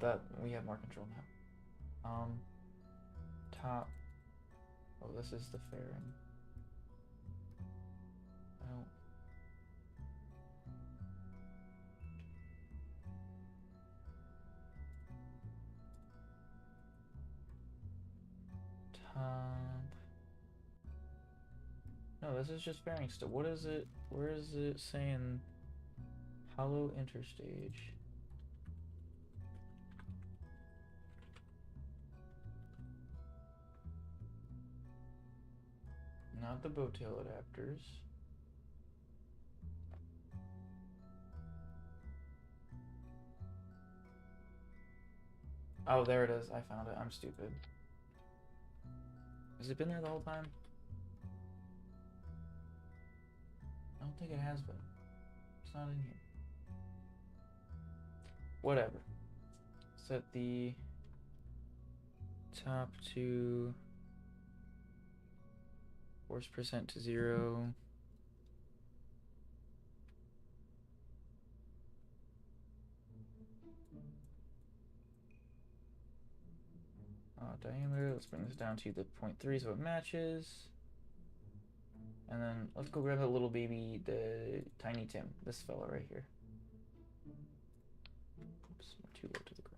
That we have more control now. Top. Oh, this is the fairing. I don't. Top. No, this is just fairing still. What is it? Where is it saying hollow interstage? Not the bowtail adapters. Oh, there it is. I found it. I'm stupid. Has it been there the whole time? I don't think it has been. It's not in here. Whatever. Set the top to force percent to 0. Diameter, let's bring this down to the 0.3 so it matches. And then let's go grab the little baby, the Tiny Tim, this fella right here. Oops, we're too low to the ground.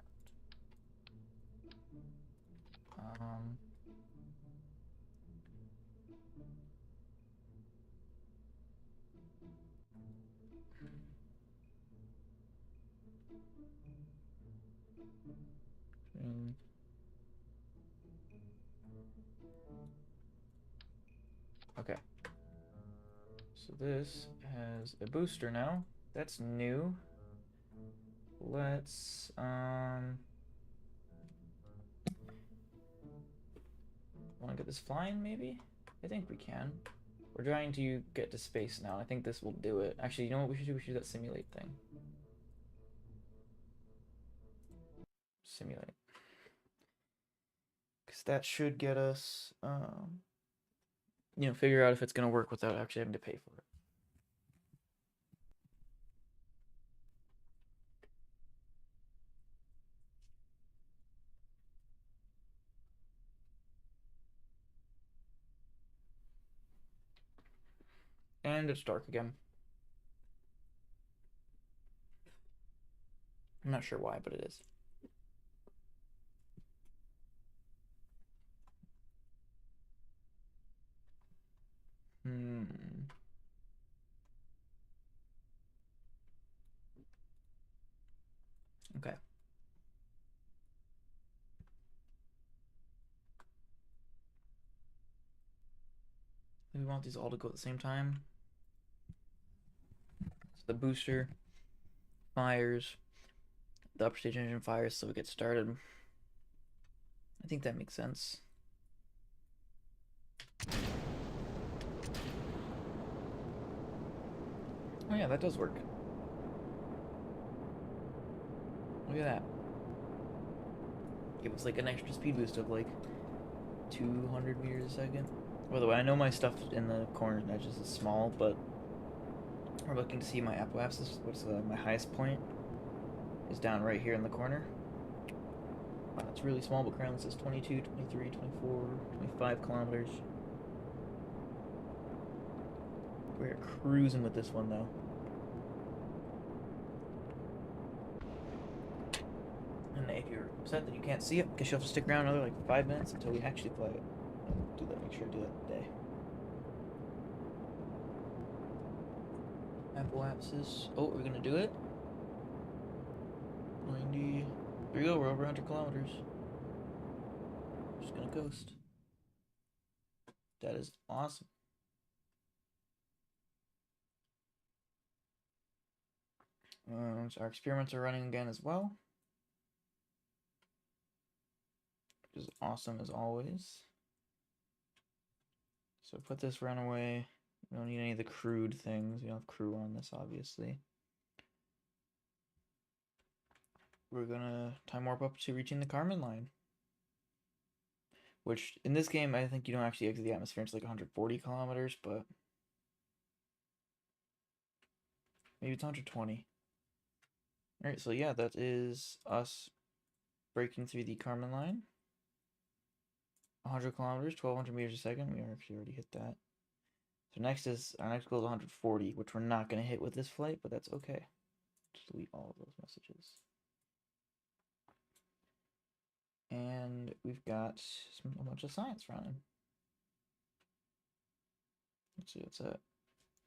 Okay. So this has a booster now. That's new. Let's want to get this flying maybe? I think we can. We're trying to get to space now. I think this will do it. Actually, you know what we should do? We should do that simulate thing. Simulate. Because that should get us, figure out if it's going to work without actually having to pay for it. And it's dark again. I'm not sure why, but it is. Hmm. Okay. We want these all to go at the same time. So the booster fires, the upper stage engine fires, so we get started. I think that makes sense. Oh yeah, that does work. Look at that. Give us like an extra speed boost of like 200 meters a second. By the way, I know my stuff in the corners and edges is small, but we're looking to see my apoapsis. What's my highest point? Is down right here in the corner. Wow, it's really small, but currently it says 22, 23, 24, 25 kilometers. We're cruising with this one, though. And if you're upset that you can't see it, guess you'll have to stick around another like 5 minutes until we actually fly it. Do that. Make sure to do that today. Apoapsis. Oh, we're gonna do it. 90. There you go. We're over 100 kilometers. Just gonna coast. That is awesome. So our experiments are running again as well, which is awesome as always. So put this runaway. We don't need any of the crude things. We don't have crew on this, obviously. We're gonna time warp up to reaching the Kármán line. Which, in this game, I think you don't actually exit the atmosphere until like 140 kilometers, but maybe it's 120. Alright, so yeah, that is us breaking through the Kármán line. 100 kilometers, 1200 meters a second. We actually already hit that. So next is, our next goal is 140, which we're not going to hit with this flight, but that's okay. Just delete all of those messages. And we've got a bunch of science running. Let's see what's that.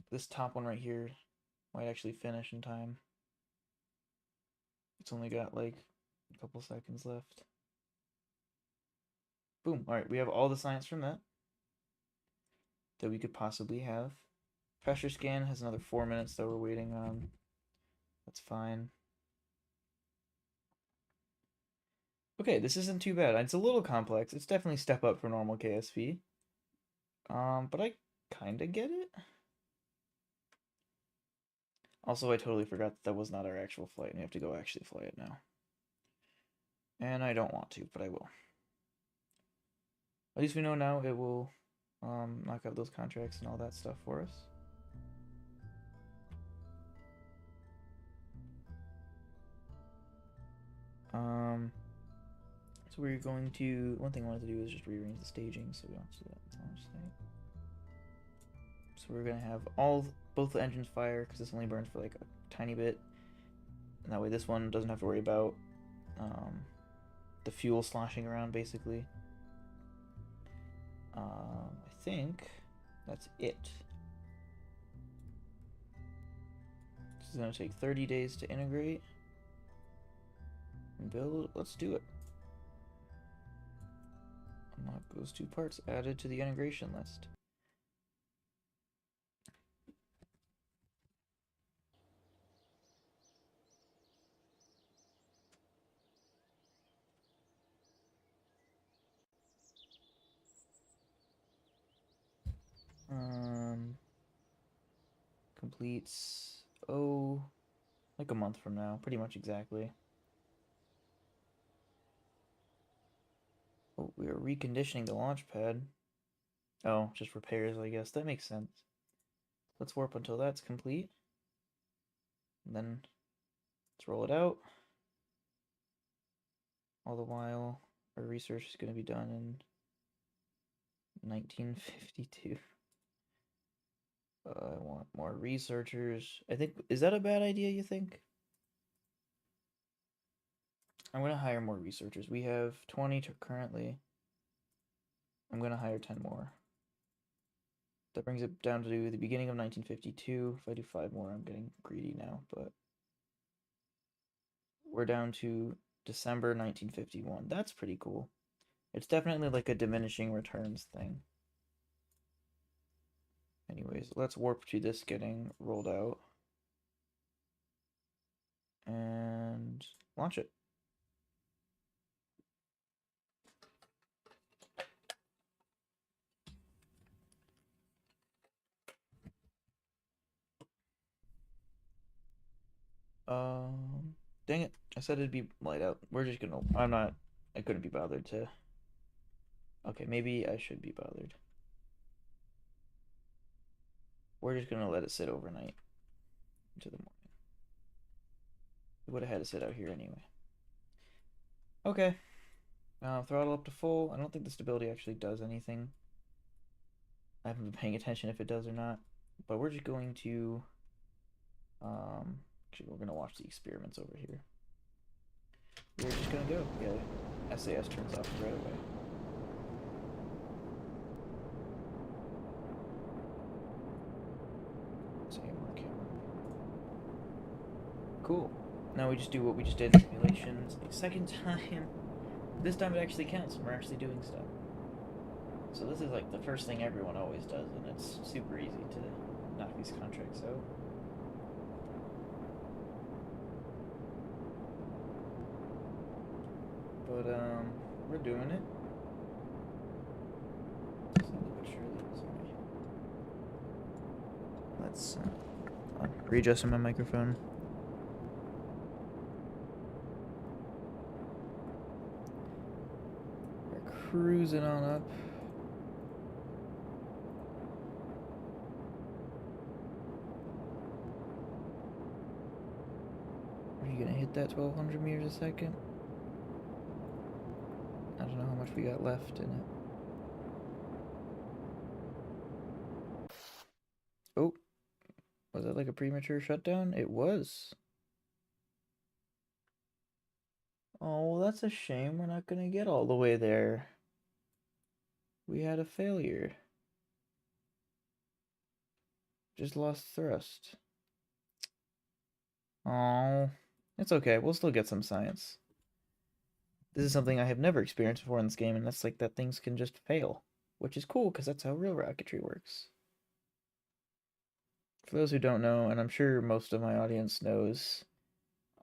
This top one right here might actually finish in time. It's only got like a couple seconds left. Boom. All right, we have all the science from that we could possibly have. Pressure scan has another 4 minutes that we're waiting on. That's fine. Okay, this isn't too bad. It's a little complex. It's definitely a step up for normal KSP. But I kind of get it. Also, I totally forgot that was not our actual flight, and we have to go actually fly it now. And I don't want to, but I will. At least we know now it will knock out those contracts and all that stuff for us. So we're going to, one thing I wanted to do is just rearrange the staging, so we don't have to do that in launch state. So we're gonna have both the engines fire, because this only burns for like a tiny bit. And that way this one doesn't have to worry about the fuel sloshing around, basically. I think that's it. This is gonna take 30 days to integrate and build. Let's do it. Unlock those 2 parts added to the integration list. Completes, like a month from now, pretty much exactly. Oh, we are reconditioning the launch pad. Oh, just repairs, I guess. That makes sense. Let's warp until that's complete. And then let's roll it out. All the while, our research is going to be done in 1952. I want more researchers. I think, is that a bad idea, you think? I'm going to hire more researchers. We have 20 currently. I'm going to hire 10 more. That brings it down to the beginning of 1952. If I do 5 more, I'm getting greedy now, but we're down to December 1951. That's pretty cool. It's definitely like a diminishing returns thing. Anyways, let's warp to this getting rolled out and launch it. Dang it. I said it'd be light out. We're just gonna, I couldn't be bothered to, okay, maybe I should be bothered. We're just gonna let it sit overnight into the morning. We would have had to sit out here anyway. Okay. Throttle up to full. I don't think the stability actually does anything. I haven't been paying attention if it does or not. But we're just going to, actually, we're gonna watch the experiments over here. We're just gonna go. Yeah, SAS turns off right away. Camera. Cool. Now we just do what we just did in simulations a second time. This time it actually counts. We're actually doing stuff. So this is like the first thing everyone always does, and it's super easy to knock these contracts out. But we're doing it. Let's readjusting my microphone. We're cruising on up. Are you gonna hit that 1200 meters a second? I don't know how much we got left in it. Oh, was that like a premature shutdown? It was. Oh, well, that's a shame. We're not gonna get all the way there. We had a failure. Just lost thrust. Oh, it's okay. We'll still get some science. This is something I have never experienced before in this game, and that's like that things can just fail, which is cool because that's how real rocketry works. For those who don't know, and I'm sure most of my audience knows,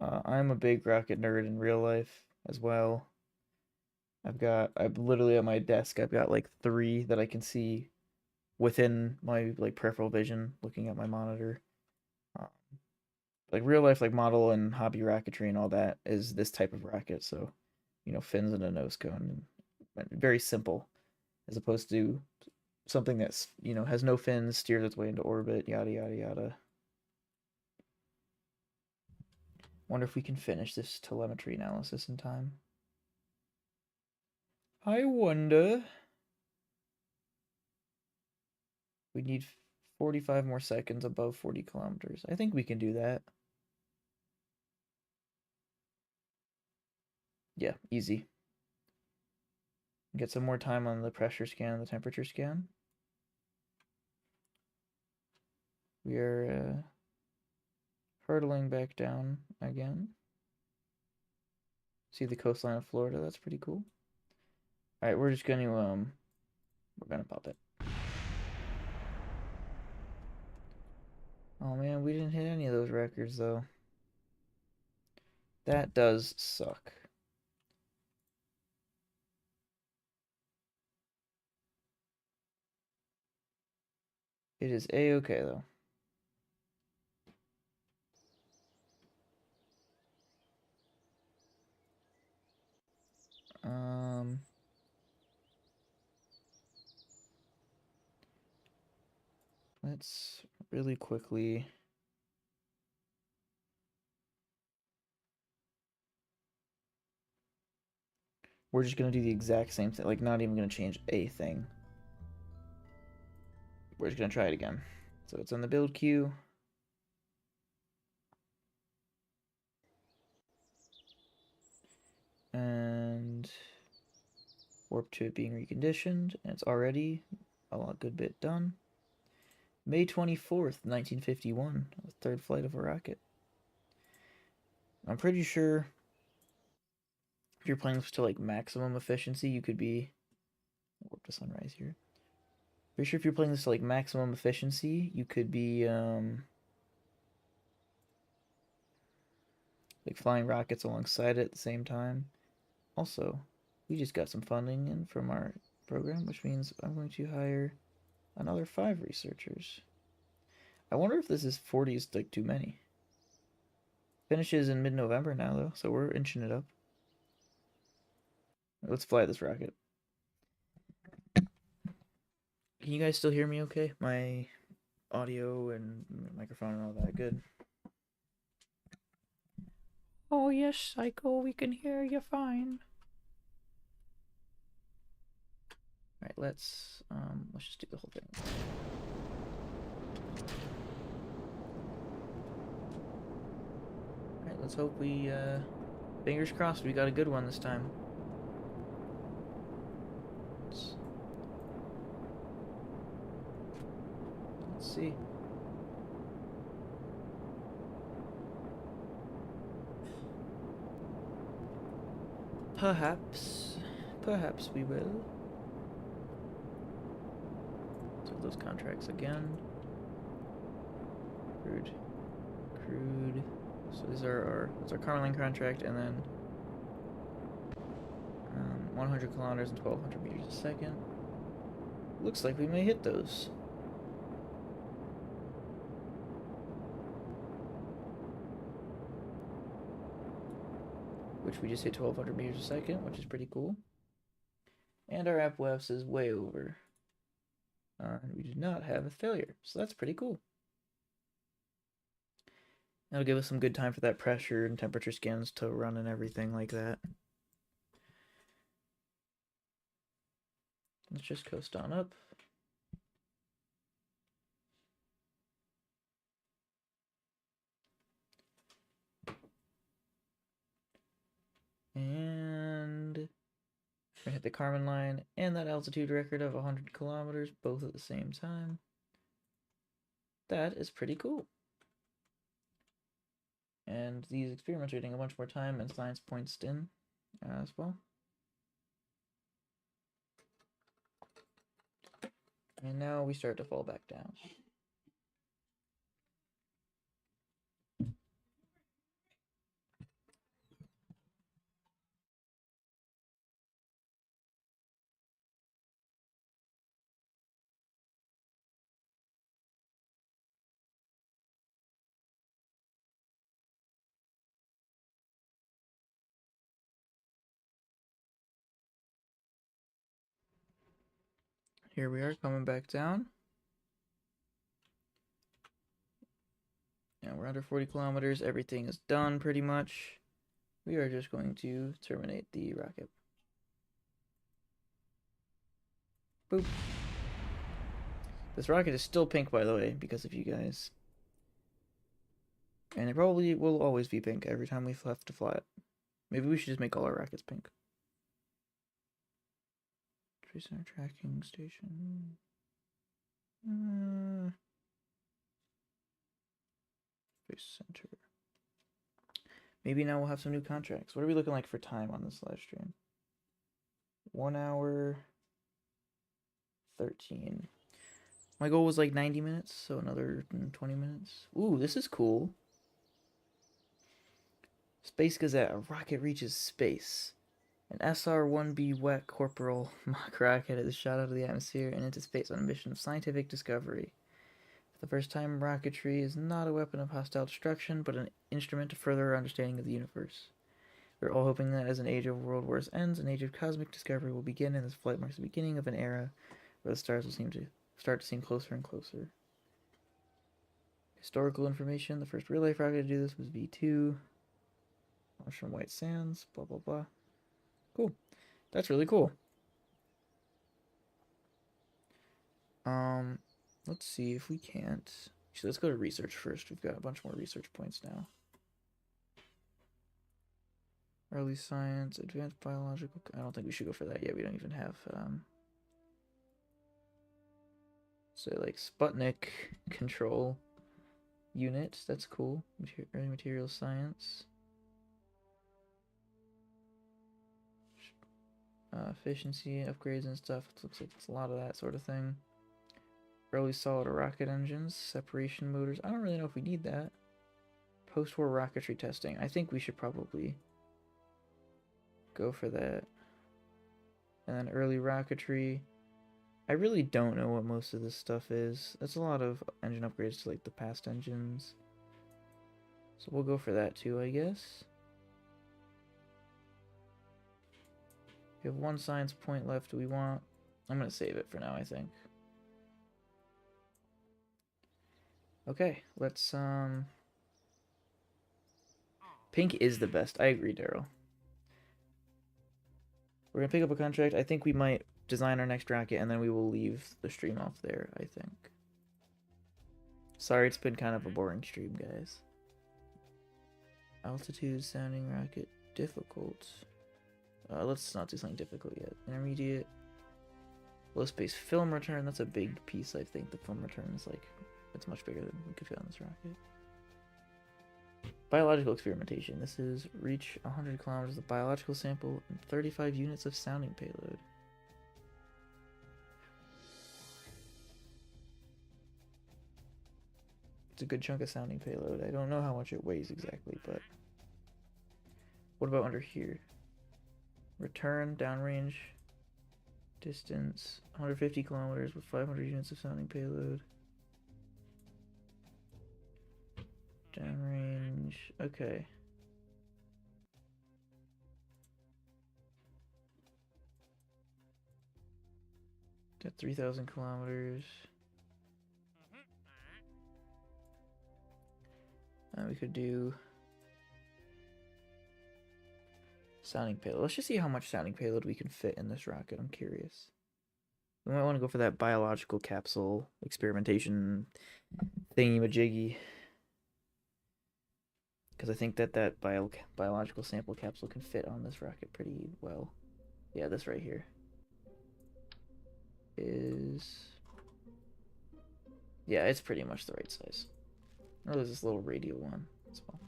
I'm a big rocket nerd in real life as well. I'm literally at my desk, I've got like 3 that I can see within my like peripheral vision looking at my monitor. Um, like real life like model and hobby rocketry and all that is this type of rocket, so fins and a nose cone, and very simple as opposed to something that's has no fins, steers its way into orbit, yada yada yada. Wonder if we can finish this telemetry analysis in time. I wonder. We need 45 more seconds above 40 kilometers. I think we can do that. Yeah, easy. Get some more time on the pressure scan and the temperature scan. We are hurtling back down again. See the coastline of Florida. That's pretty cool. All right, we're just going to we're gonna pop it. Oh man, we didn't hit any of those records though. That does suck. It is a-okay though. Let's really quickly we're just gonna do the exact same thing, like not even gonna change a thing. We're just gonna try it again. So it's on the build queue. And warp to it being reconditioned, and it's already a good bit done. May 24th, 1951, the third flight of a rocket. I'm pretty sure if you're playing this to like maximum efficiency, you could be warp to sunrise here. Pretty sure if you're playing this to like maximum efficiency, you could be like flying rockets alongside it at the same time. Also, we just got some funding in from our program, which means I'm going to hire another 5 researchers. I wonder if this is 40 is like too many. Finishes in mid-November now though, so we're inching it up. Let's fly this rocket. Can you guys still hear me okay? My audio and microphone and all that good? Oh yes, Psycho, we can hear you fine. Alright, let's just do the whole thing. Alright, let's hope we fingers crossed we got a good one this time. Let's see. Perhaps we will. So those contracts again. Crude. So these are that's our Carlin contract, and then 100 kilometers and 1,200 meters a second. Looks like we may hit those. Which we just hit 1,200 meters a second, which is pretty cool. And our AppWefs is way over. And we did not have a failure, so that's pretty cool. That'll give us some good time for that pressure and temperature scans to run and everything like that. Let's just coast on up. And we're gonna hit the Kármán line and that altitude record of 100 kilometers, both at the same time. That is pretty cool. And these experiments are getting a bunch more time and science points in as well. And now we start to fall back down. Here we are coming back down. Now we're under 40 kilometers. Everything is done pretty much. We are just going to terminate the rocket. Boop. This rocket is still pink, by the way, because of you guys. And it probably will always be pink every time we have to fly it. Maybe we should just make all our rockets pink. Trace Center tracking station. Space Center. Maybe now we'll have some new contracts. What are we looking like for time on this live stream? 1 hour 13. My goal was like 90 minutes, so another 20 minutes. Ooh, this is cool. Space Gazette, a rocket reaches space. An SR-1B wet corporal mock rocket is shot out of the atmosphere and into space on a mission of scientific discovery. For the first time, rocketry is not a weapon of hostile destruction, but an instrument to further our understanding of the universe. We're all hoping that as an age of world wars ends, an age of cosmic discovery will begin, and this flight marks the beginning of an era where the stars will start to seem closer and closer. Historical information. The first real-life rocket to do this was V2. Launched from White Sands. Blah, blah, blah. Cool. That's really cool. Let's see if we can't. Actually, let's go to research first. We've got a bunch more research points now. Early science, advanced biological. I don't think we should go for that yet. We don't even have So like Sputnik control unit. That's cool. Early material science. Efficiency upgrades and stuff. It looks like it's a lot of that sort of thing. Early solid rocket engines, separation motors. I don't really know if we need that. Post-war rocketry testing. I think we should probably go for that. And then early rocketry. I really don't know what most of this stuff is. That's a lot of engine upgrades to like the past engines. So we'll go for that too, I guess. We have one science point left. Do we want... I'm going to save it for now, I think. Okay, let's... Pink is the best. I agree, Daryl. We're going to pick up a contract. I think we might design our next rocket, and then we will leave the stream off there, I think. Sorry, it's been kind of a boring stream, guys. Altitude sounding rocket. Difficult. Let's not do something difficult yet. Intermediate. Low space film return. That's a big piece, I think. The film return is like... It's much bigger than we could fit on this rocket. Biological experimentation. This is reach 100 kilometers of biological sample and 35 units of sounding payload. It's a good chunk of sounding payload. I don't know how much it weighs exactly, but... What about under here? Return, downrange, distance, 150 kilometers with 500 units of sounding payload. Downrange, okay. Got 3,000 kilometers. We could do sounding payload. Let's just see how much sounding payload we can fit in this rocket. I'm curious. We might want to go for that biological capsule experimentation thingy-majiggy. Because I think that biological sample capsule can fit on this rocket pretty well. Yeah, this right here is... Yeah, it's pretty much the right size. Oh, there's this little radial one as well.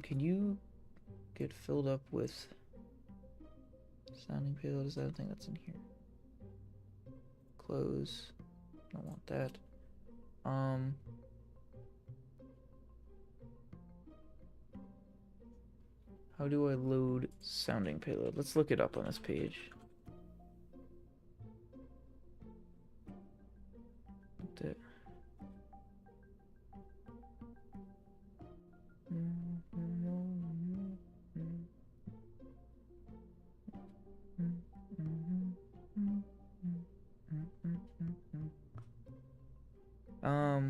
Can you get filled up with sounding payload? Is that a thing that's in here? Close. Don't want that. How do I load sounding payload? Let's look it up on this page.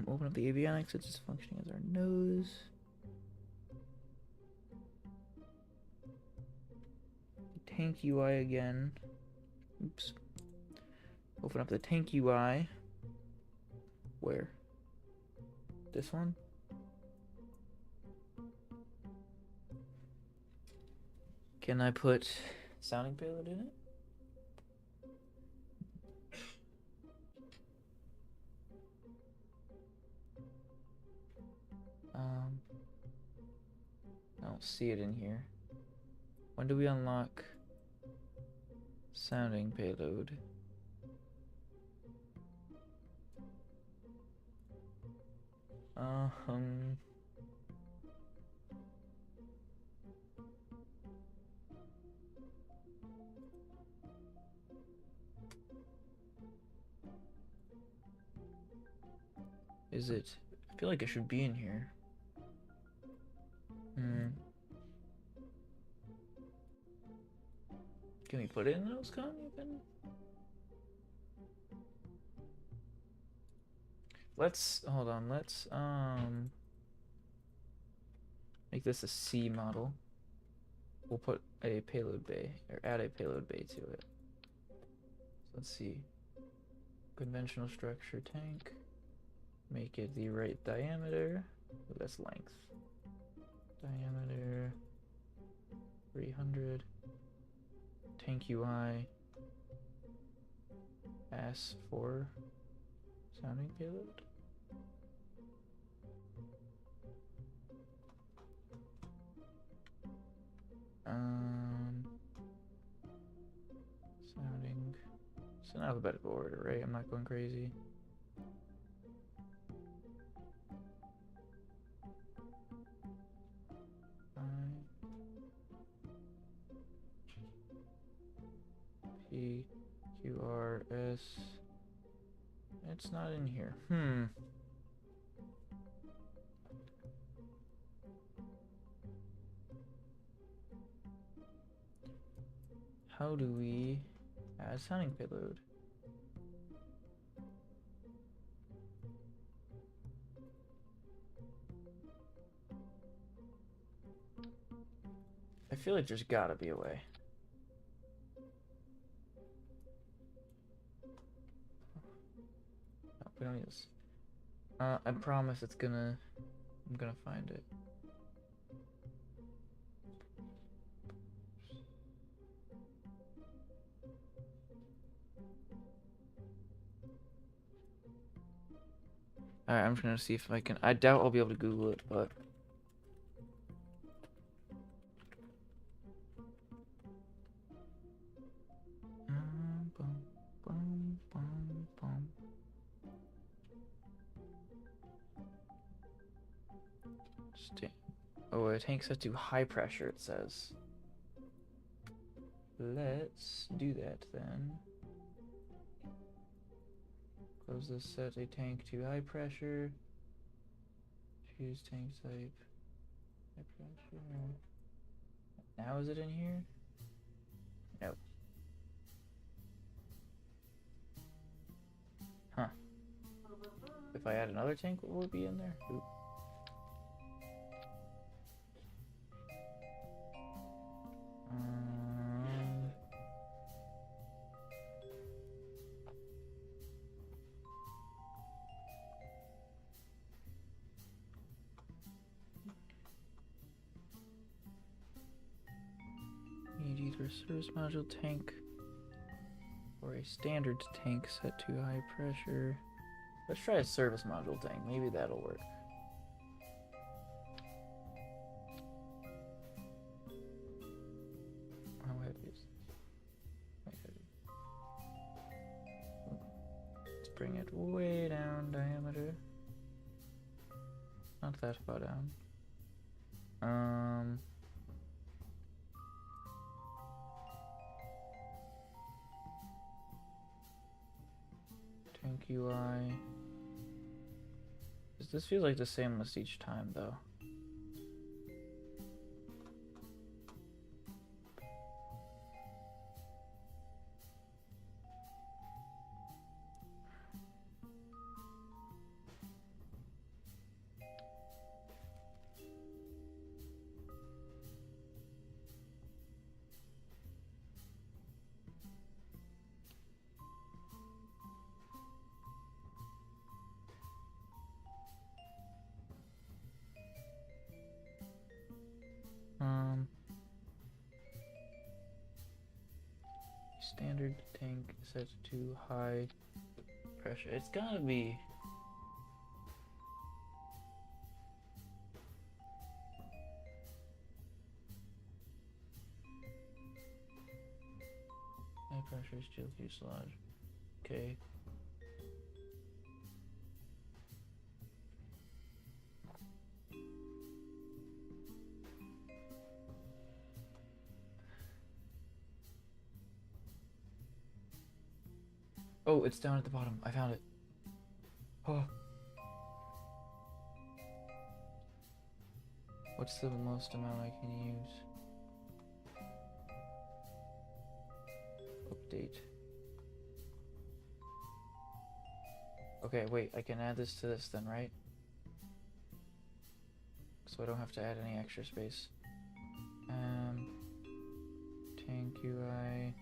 Open up the avionics. It's just functioning as our nose. Tank UI again. Oops. Open up the tank UI. Where? This one? Can I put sounding payload in it? I don't see it in here. When do we unlock sounding payload? Is it? I feel like it should be in here. Can we put it in those con even? Let's hold on. Let's make this a C model. We'll put a payload bay or add a payload bay to it. So let's see. Conventional structure tank. Make it the right diameter. Oh, that's length. Diameter 300. Tank UI. S4 sounding payload. Sounding. It's in alphabetical order, right? I'm not going crazy. P, Q, R, S. It's not in here. How do we add sounding payload? I feel like there's gotta be a way. No, we don't need this. I promise I'm gonna find it. Alright, I'm just gonna see if I can. I doubt I'll be able to Google it, but. Oh, a tank set to high pressure, it says. Let's do that then. Close this, set a tank to high pressure. Choose tank type. High pressure. Now is it in here? Nope. Huh. If I add another tank, what will it be in there? Ooh. Need either a service module tank or a standard tank set to high pressure. Let's try a service module tank. Maybe that'll work. How heavy is this? Quite heavy. Let's bring it way down diameter. Not that far down. Tank UI. This feels like the same list each time, though. Standard tank set to high pressure. It's gotta be. High pressure steel fuselage. Okay. Oh, it's down at the bottom. I found it. Oh. What's the most amount I can use? Update. Okay, wait. I can add this to this then, right? So I don't have to add any extra space. Tank UI.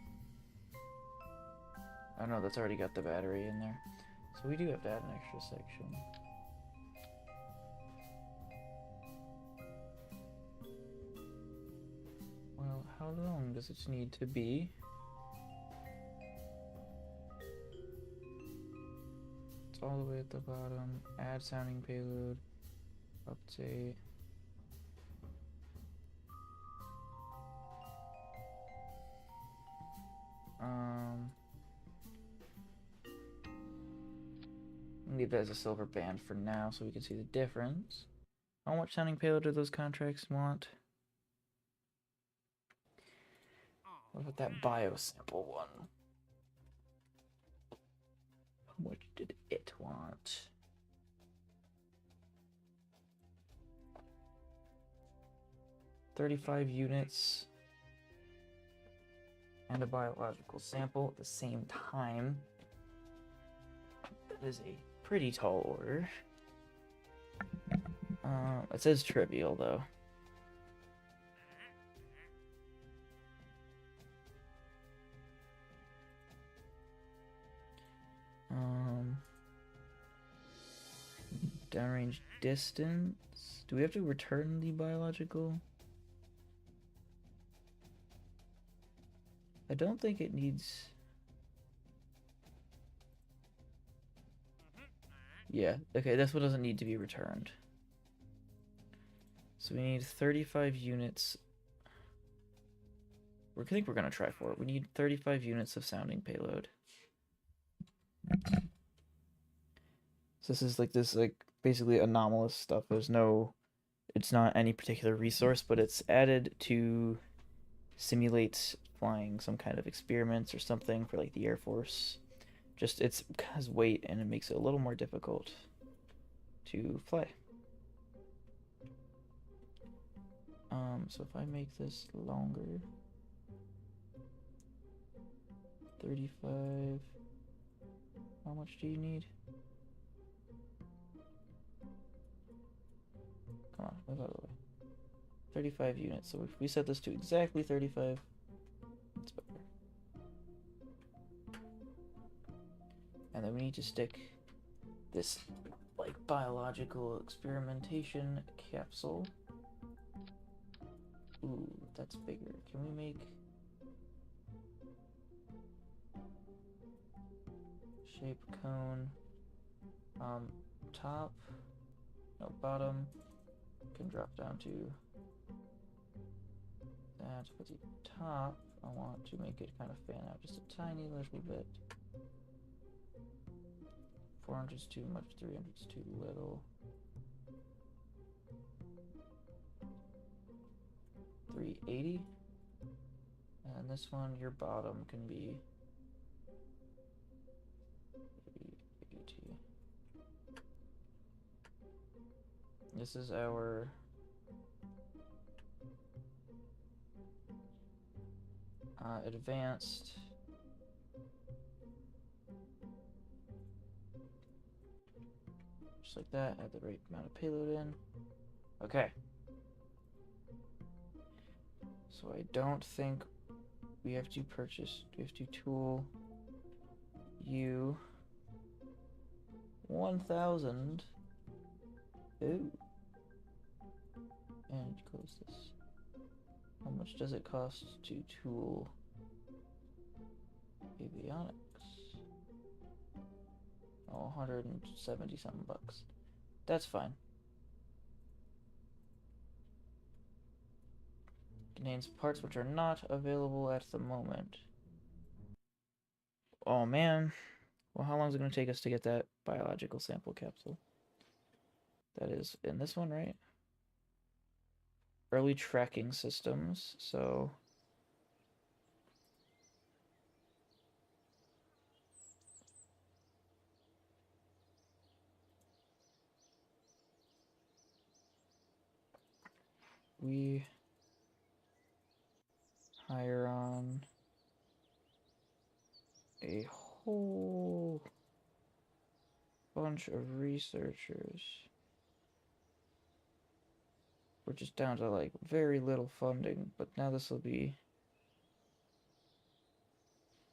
Oh no, that's already got the battery in there. So we do have to add an extra section. Well, how long does it need to be? all the way at the bottom. Add sounding payload. Update. Leave that as a silver band for now so we can see the difference. How much sounding payload do those contracts want? What about that biosample one? How much did it want? $35 units and a biological sample at the same time. That is a pretty tall order. It says trivial though. Downrange distance. Do we have to return the biological? I don't think it needs. Yeah, okay, this one doesn't need to be returned. So we need 35 units. I think we're gonna try for it. We need 35 units of sounding payload. So this is like basically anomalous stuff. There's no, it's not any particular resource, but it's added to simulate flying some kind of experiments or something for like the Air Force. Just it has weight and it makes it a little more difficult to fly. So if I make this longer, 35, how much do you need? Come on, move out of the way. 35 units. So if we set this to exactly 35, it's better. And then we need to stick this like biological experimentation capsule. Ooh, that's bigger. Can we make shape cone? Top, no, bottom can drop down to that. But the top, I want to make it kind of fan out just a tiny little bit. 400's too much, 300's too little. 380. And this one, your bottom can be 380. This is our advanced just like that. Add the right amount of payload in. Okay. So I don't think we have to purchase. We have to tool you 1,000. Ooh. And close this. How much does it cost to tool avionics? Oh, 170 something bucks. That's fine. Contains parts which are not available at the moment. Oh man. Well, how long is it going to take us to get that biological sample capsule? That is in this one, right? Early tracking systems, so we hire on a whole bunch of researchers. We're just down to like very little funding, but now this will be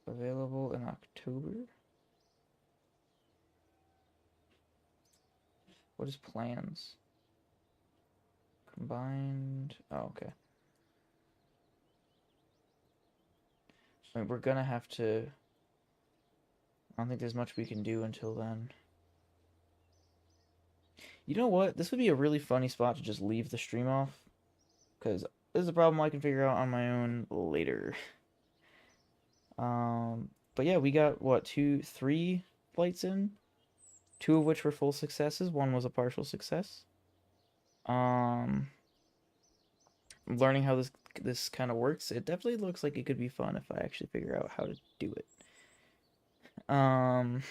available in October. What is plans? Combined. Oh, okay. I mean, we're gonna have to. I don't think there's much we can do until then. You know what? This would be a really funny spot to just leave the stream off, because this is a problem I can figure out on my own later. But yeah, we got what, three flights in, two of which were full successes. One was a partial success. Um, Learning how this kind of works, it definitely looks like it could be fun if I actually figure out how to do it. Um,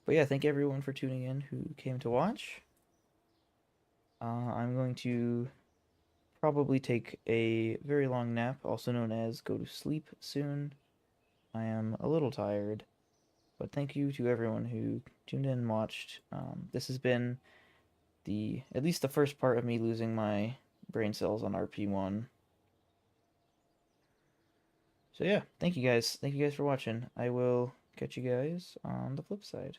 but yeah, thank everyone for tuning in who came to watch. I'm going to probably take a very long nap, also known as go to sleep soon. I am a little tired, but thank you to everyone who tuned in and watched. This has been at least the first part of me losing my brain cells on RP1. So yeah, thank you guys. Thank you guys for watching. I will catch you guys on the flip side.